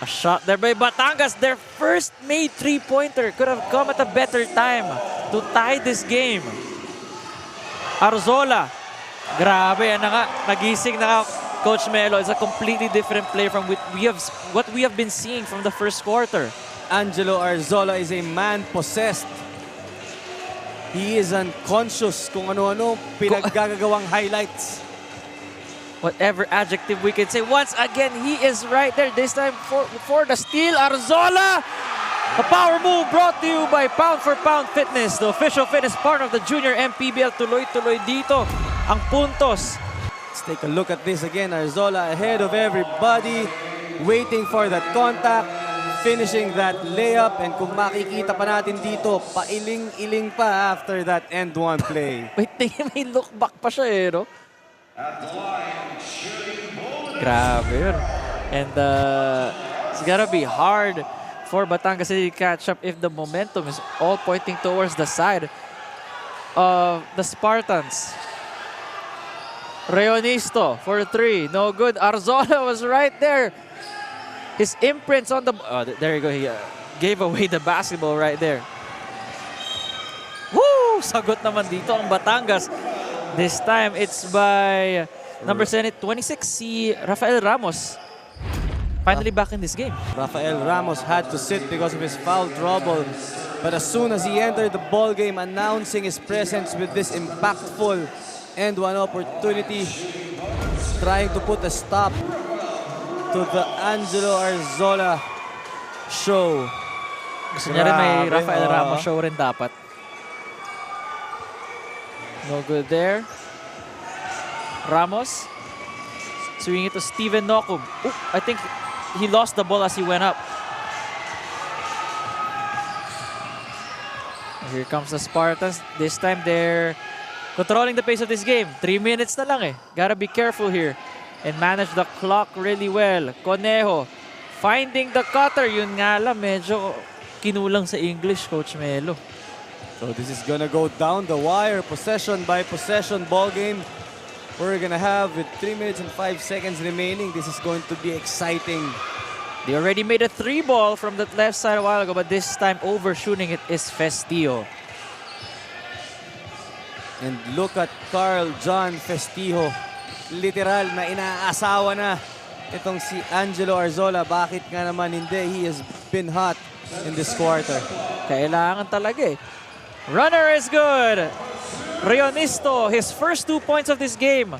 A shot there by Batangas. Their first made 3-pointer. Could have come at a better time to tie this game. Arzola. Grabe. Yan na nga. Nagising na nga Coach Melo. It's a completely different player from what we have been seeing from the first quarter. Angelo Arzola is a man possessed. He is unconscious kung ano-ano pinaggagawang highlights. Whatever adjective we can say. Once again, he is right there. This time for the steal. Arzola! A power move brought to you by Pound for Pound Fitness, the official fitness partner of the Junior MPBL. Tuloy-tuloy dito ang puntos. Let's take a look at this again. Arzola ahead of everybody, waiting for that contact, finishing that layup. And kung makikita pa natin dito, pailing-iling pa after that end one play. Wait, may look back pa siya eh, no? Grabe yun. And it's gotta be hard for Batangas City to catch up if the momentum is all pointing towards the side of the Spartans. Reonisto for 3. No good. Arzola was right there. His imprints on the... Oh, there you go. He gave away the basketball right there. Woo! Sagot naman dito ang Batangas. This time, it's by number 26, si Rafael Ramos. Finally back in this game. Rafael Ramos had to sit because of his foul trouble. But as soon as he entered the ball game, announcing his presence with this impactful and one opportunity, trying to put a stop to the Angelo Arzola show. Gusto niya rin may Rafael Ramos show rin dapat. No good there. Ramos. Swinging it to Steven Nokum. I think he lost the ball as he went up. Here comes the Spartans. This time they're controlling the pace of this game. 3 minutes na lang eh. Gotta be careful here and manage the clock really well. Conejo finding the cutter. Yun nga lang, medyo kinulang sa English, Coach Melo. So this is gonna go down the wire, possession by possession ball game. We're gonna have with 3 minutes and 5 seconds remaining. This is going to be exciting. They already made a 3-ball from that left side a while ago, but this time overshooting it is Festillo. And look at Carl John Festillo. Literal na inaasawa na itong si Angelo Arzola. Bakit nga naman hindi? He has been hot in this quarter. Kailangan talaga eh. Runner is good. Reonisto, his first 2 points of this game.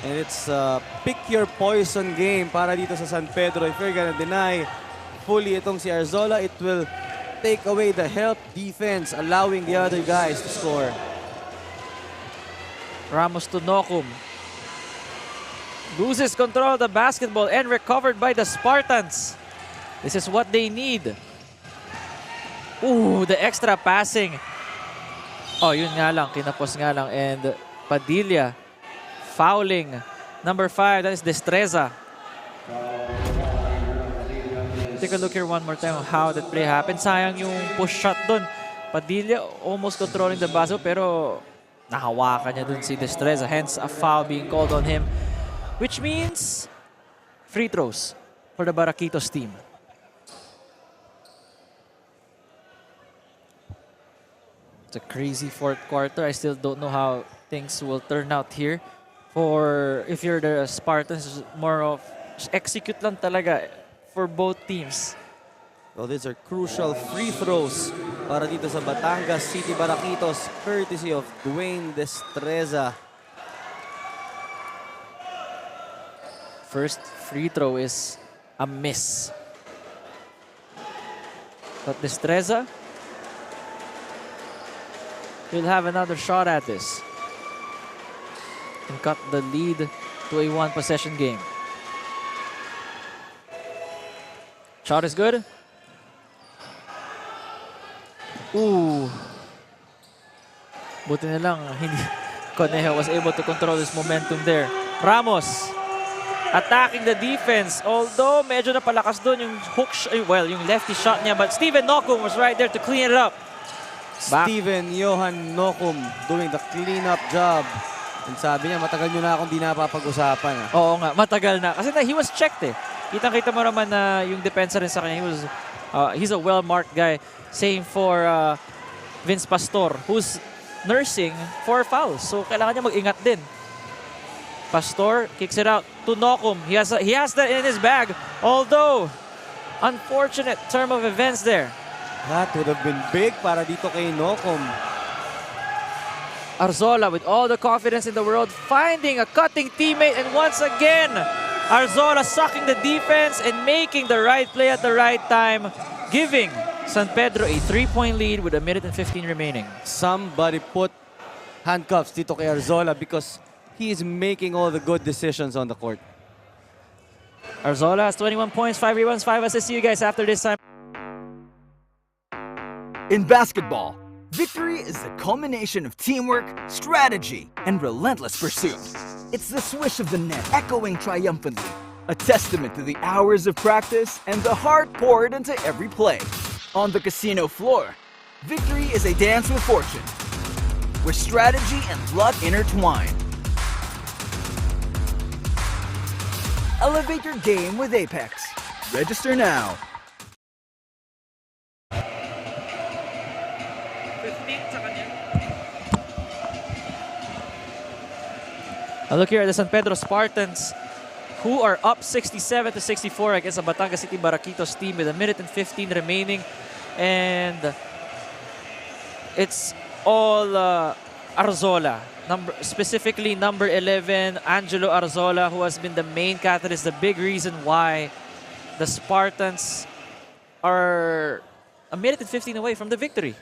And it's a pick your poison game para dito sa San Pedro. If you're gonna deny fully itong si Arzola, it will take away the help defense, allowing the other guys to score. Ramos to Nokum. Loses control of the basketball and recovered by the Spartans. This is what they need. Ooh, the extra passing. Oh, yun nga lang. Kinapos nga lang. And Padilla fouling. Number 5, that is Destreza. Take a look here one more time on how that play happened. Sayang yung push shot dun. Padilla almost controlling the basketball pero nahawakan niya dun si Destreza. Hence, a foul being called on him. Which means free throws for the Baraquitos team. It's a crazy fourth quarter. I still don't know how things will turn out here. For if you're the Spartans, more of execute lang talaga for both teams. Well, these are crucial free throws para dito sa Batangas City Baraquitos, courtesy of Dwayne Destreza. First free throw is a miss. But Destreza will have another shot at this and cut the lead to a one-possession game. Shot is good. Ooh. Buti na lang, hindi Conejo was able to control his momentum there. Ramos attacking the defense. Although medyo napalakas doon yung yung lefty shot niya. But Steven Nocum was right there to clean it up. Steven Johan Nocum doing the cleanup job. And sabi niya, matagal nyo na akong di napapag-usapan. Oo nga, matagal na. Kasi he was checked eh. Kitang-kita mo naman na yung depensa rin sa kanya. He's a well-marked guy. Same for Vince Pastor, who's nursing 4 fouls. So kailangan niya mag-ingat din. Pastor kicks it out to Nocum. He has that in his bag. Although, unfortunate turn of events there. That would have been big para dito kay Nocum. Arzola with all the confidence in the world, finding a cutting teammate, and once again, Arzola sucking the defense and making the right play at the right time, giving San Pedro a 3-point lead with 1 minute and 15 remaining. Somebody put handcuffs dito kay Arzola because he is making all the good decisions on the court. Arzola has 21 points, 5 rebounds, 5 assists. See you guys after this time. In basketball, victory is the culmination of teamwork, strategy, and relentless pursuit. It's the swish of the net echoing triumphantly, a testament to the hours of practice and the heart poured into every play. On the casino floor, victory is a dance with fortune, where strategy and luck intertwine. Elevate your game with Apex. Register now. Now look here at the San Pedro Spartans, who are up 67-64 against the Batangas City Baraquitos team with 1 minute and 15 remaining. And it's all Arzola, specifically number 11, Angelo Arzola, who has been the main catalyst, the big reason why the Spartans are 1 minute and 15 away from the victory.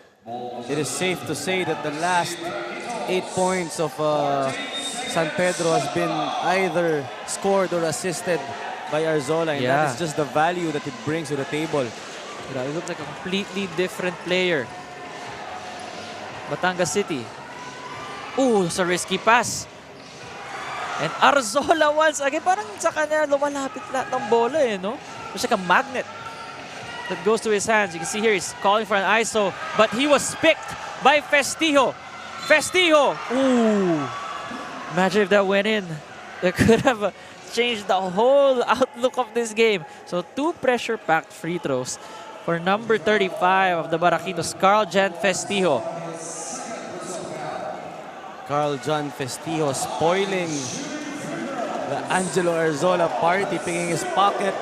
It is safe to say that the last 8 points of San Pedro has been either scored or assisted by Arzola, and that is just the value that it brings to the table. He looks like a completely different player. Batangas City. Ooh, it's a risky pass. And Arzola once again, parang sa kanya lumalapit lahat ng bola eh, no? It's like a magnet that goes to his hands. You can see here he's calling for an ISO, but he was picked by Festijo. Festijo! Ooh! Imagine if that went in. That could have changed the whole outlook of this game. So 2 pressure-packed free throws for number 35 of the Baraquitos, Carl Jan Festijo. Carl John Festijo spoiling the Angelo Arzola party, picking his pocket.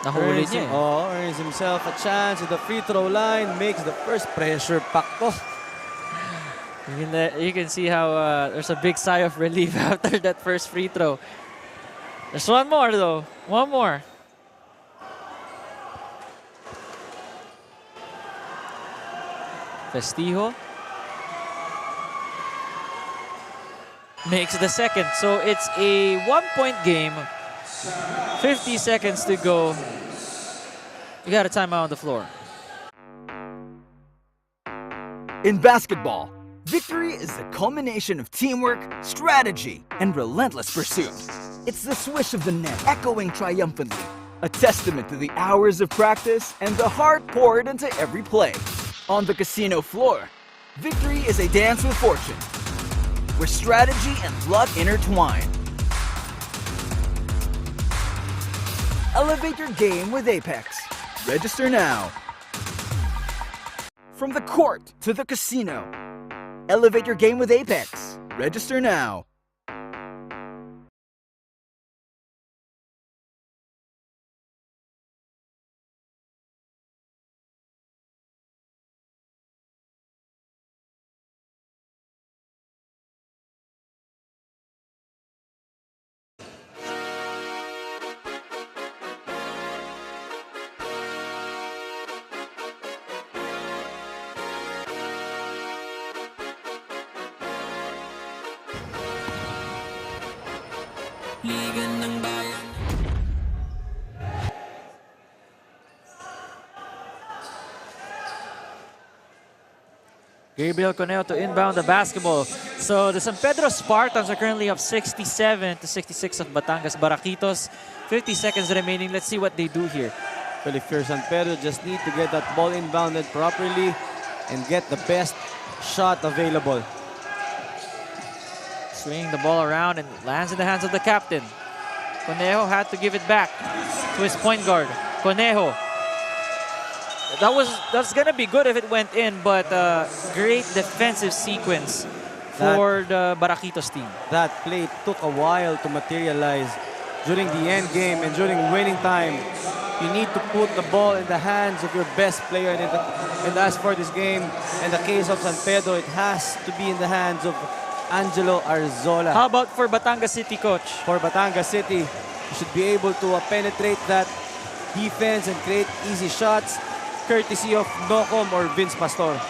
Nahuli niya eh. Earns himself a chance at the free throw line, makes the first pressure pack to. You can see how there's a big sigh of relief after that first free throw. There's one more though. One more. Festijo makes the second. So it's a 1-point game. 50 seconds to go. You got a timeout on the floor. In basketball, victory is the culmination of teamwork, strategy, and relentless pursuit. It's the swish of the net echoing triumphantly, a testament to the hours of practice and the heart poured into every play. On the casino floor, victory is a dance with fortune, where strategy and luck intertwine. Elevate your game with Apex. Register now. From the court to the casino, elevate your game with Apex. Register now. Liga ng bayan. Gabriel Conejo to inbound the basketball. So the San Pedro Spartans are currently up 67 to 66 of Batangas Baraquitos. 50 seconds remaining. Let's see what they do here. Well, if you're San Pedro, just need to get that ball inbounded properly and get the best shot available. Swinging the ball around and lands in the hands of the captain. Conejo had to give it back to his point guard. Conejo. That's gonna be good if it went in, but great defensive sequence for the Baraquitos team. That play took a while to materialize during the end game and during winning time. You need to put the ball in the hands of your best player. And as for this game, in the case of San Pedro, it has to be in the hands of Angelo Arzola. How about for Batangas City, coach? For Batangas City, you should be able to penetrate that defense and create easy shots, courtesy of Nocom or Vince Pastor.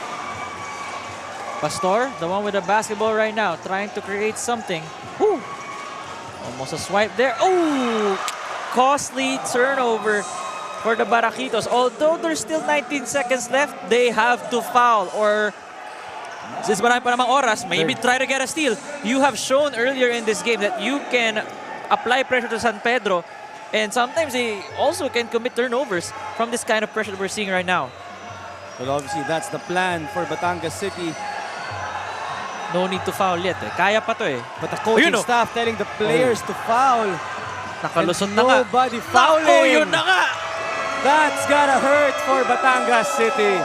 Pastor, the one with the basketball right now, trying to create something. Woo! Almost a swipe there. Oh! Costly turnover for the Baraquitos. Although there's still 19 seconds left, they have to foul or since marami pa namang oras, maybe try to get a steal. You have shown earlier in this game that you can apply pressure to San Pedro, and sometimes they also can commit turnovers from this kind of pressure that we're seeing right now. Well, obviously, that's the plan for Batangas City. No need to foul yet. Kaya pa to eh. But the coaching staff telling the players to foul. Nakalusot na nga. Nobody fouling. Nako, yun na nga. That's gotta hurt for Batangas City.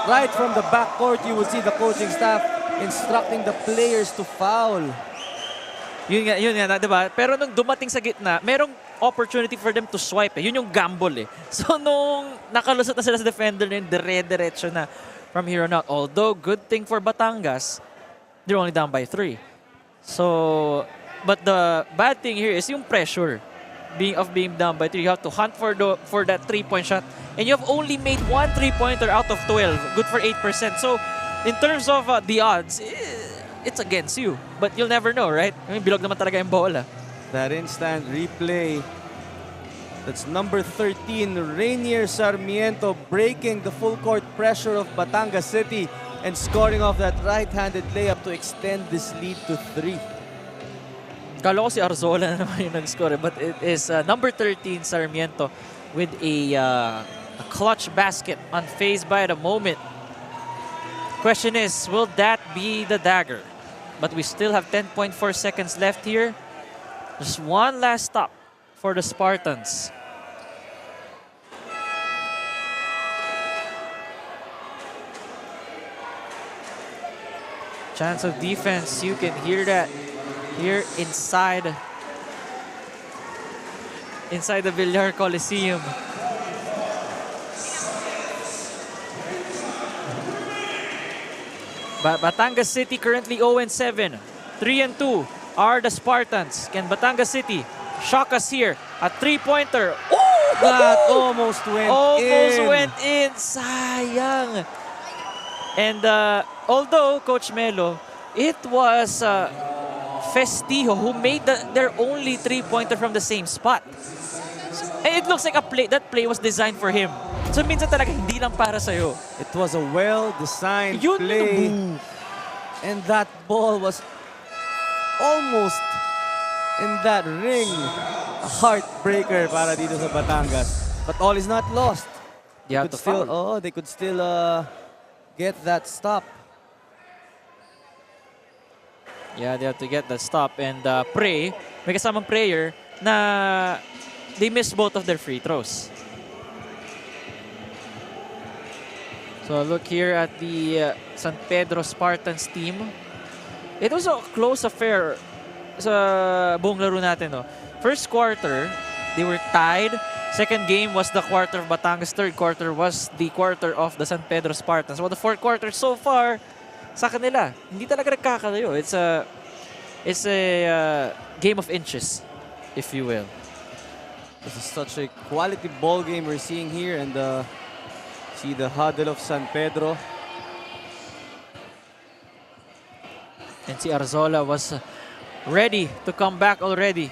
Right from the backcourt, you would see the coaching staff instructing the players to foul. Yun nga, diba? Pero nung dumating sa gitna, merong opportunity for them to swipe eh. Yun yung gamble eh. So nung nakalusot na sila sa defender na yun, dire-diretso na from here on out. Although, good thing for Batangas, they're only down by 3. So, but the bad thing here is yung pressure being down by 3. You have to hunt for that 3-point shot. And you have only made 1 3-pointer out of 12. Good for 8%. So, in terms of the odds, it's against you. But you'll never know, right? I mean, bilog naman talaga yung bola. That instant replay. That's number 13, Rainier Sarmiento, breaking the full court pressure of Batangas City and scoring off that right-handed layup to extend this lead to 3. Kala ko si Arzola naman yung nag-score, but it is number 13, Sarmiento, with a clutch basket, unfazed by the moment. Question is, will that be the dagger? But we still have 10.4 seconds left here. Just one last stop for the Spartans. Chance of defense, you can hear that here inside the Villar Coliseum. Batangas City currently 0-7. 3-2 are the Spartans. Can Batangas City shock us here? A 3-pointer. Oh! That almost went in. Sayang. And although, Coach Melo, it was Festijo who made their only 3-pointer from the same spot. And it looks like that play was designed for him. So minsan talaga hindi lang para sa'yo. It was a well-designed play. And that ball was almost in that ring. A heartbreaker para dito sa Batangas. But all is not lost. They could still get that stop. Yeah, they have to get that stop and pray. May kasamang prayer na they missed both of their free throws. So look here at the San Pedro Spartans team. It was a close affair sa buong laro natin. No? First quarter, they were tied. Second game was the quarter of Batangas. Third quarter was the quarter of the San Pedro Spartans. Well, the fourth quarter so far, sa kanila, hindi talaga nagkakalayo. It's a game of inches, if you will. This is such a quality ball game we're seeing here, and see the huddle of San Pedro. And si Arzola was ready to come back already.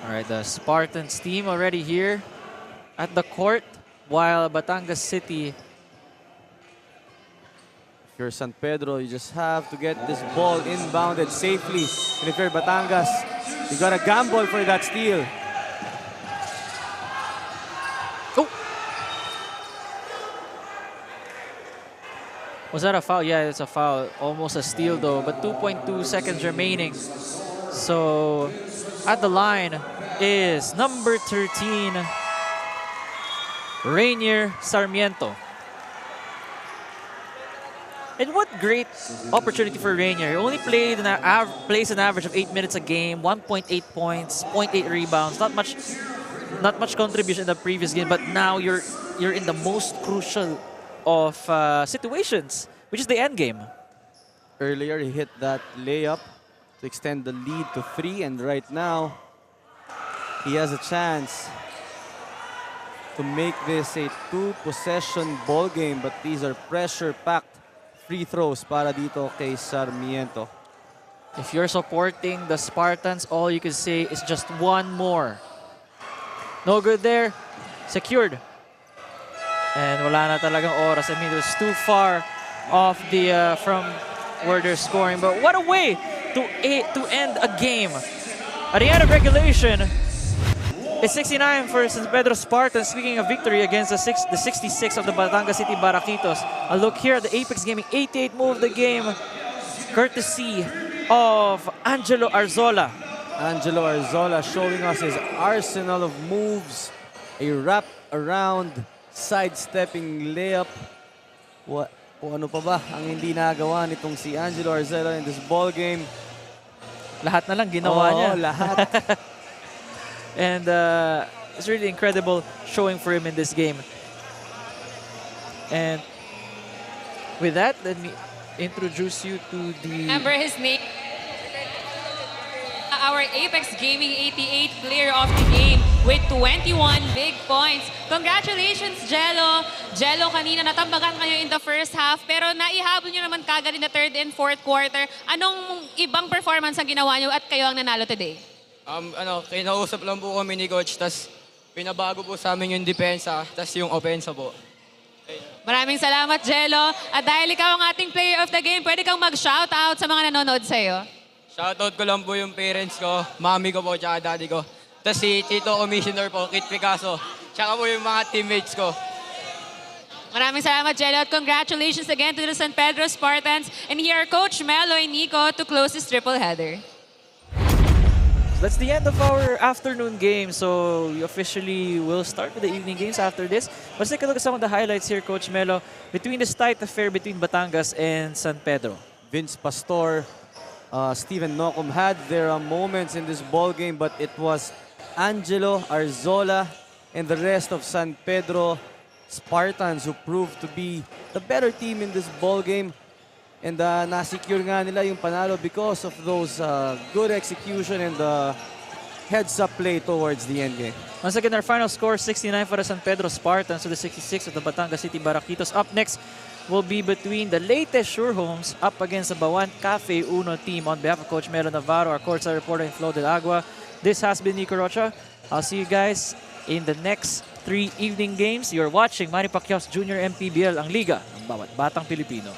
All right, the Spartans team already here at the court, while Batangas City. If you're San Pedro, you just have to get this ball inbounded safely. And if you're Batangas, you gotta gamble for that steal. Oh! Was that a foul? Yeah, it's a foul. Almost a steal though, but 2.2 seconds remaining. So at the line is number 13, Rainier Sarmiento. And what great opportunity for Rainier. He only plays an average of 8 minutes a game, 1.8 points, 0.8 rebounds. Not much contribution in the previous game, but now you're in the most crucial of situations, which is the end game. Earlier, he hit that layup to extend the lead to 3, and right now, he has a chance to make this a 2-possession ball game, but these are pressure-packed free throws para dito kay Sarmiento. If you're supporting the Spartans, all you can say is just one more. No good there. Secured. And wala na talagang oras. I mean, it was too far off the from where they're scoring. But what a way to end a game. At the end of regulation, it's 69 for San Pedro Spartans, speaking of victory against the 66 of the Batangas City Baraquitos. A look here at the Apex Gaming 88 move of the game, courtesy of Angelo Arzola. Angelo Arzola showing us his arsenal of moves. A wrap around, sidestepping layup. Kung ano pa ba ang hindi nagawa nitong si Angelo Arzola in this ball game. Lahat na lang ginawa niya. Lahat. And it's really incredible showing for him in this game. And with that, let me introduce you to the... Remember his name? Our Apex Gaming 88 player of the game with 21 big points. Congratulations, Jello. Jello, kanina natambakan kayo in the first half, pero naihabol nyo naman kagad in the third and fourth quarter. Anong ibang performance ang ginawa nyo at kayo ang nanalo today? Kinausap lang po kami ni Coach, tas pinabago po sa amin yung depensa, tas yung opensa po. Maraming salamat, Jello. At dahil ikaw ang ating player of the game, pwede kang mag-shoutout sa mga nanonood sa'yo. Shoutout ko lang po yung parents ko, mami ko po, tsaka daddy ko. Tas si Tito Commissioner po, Kit Picasso, tsaka po yung mga teammates ko. Maraming salamat, Jello. At congratulations again to the San Pedro Spartans. And here are Coach Melo and Nico to close this triple header. That's the end of our afternoon game. So we officially will start with the evening games after this. Let's take a look at some of the highlights here, Coach Melo, between this tight affair between Batangas and San Pedro. Vince Pastor, Steven Nocum had their moments in this ball game, but it was Angelo Arzola and the rest of San Pedro Spartans who proved to be the better team in this ball game. And na-secure nga nila yung panalo because of those good execution and heads-up play towards the end game. Once again, our final score, 69 for the San Pedro Spartans to the 66 of the Batangas City Baraquitos. Up next will be between the latest Sure Homes up against the Bawan Cafe Uno team. On behalf of Coach Melo Navarro, our courtside reporter in Flo del Agua, this has been Nico Rocha. I'll see you guys in the next 3 evening games. You're watching Manny Pacquiao's Junior MPBL, ang liga ng bawat batang Pilipino.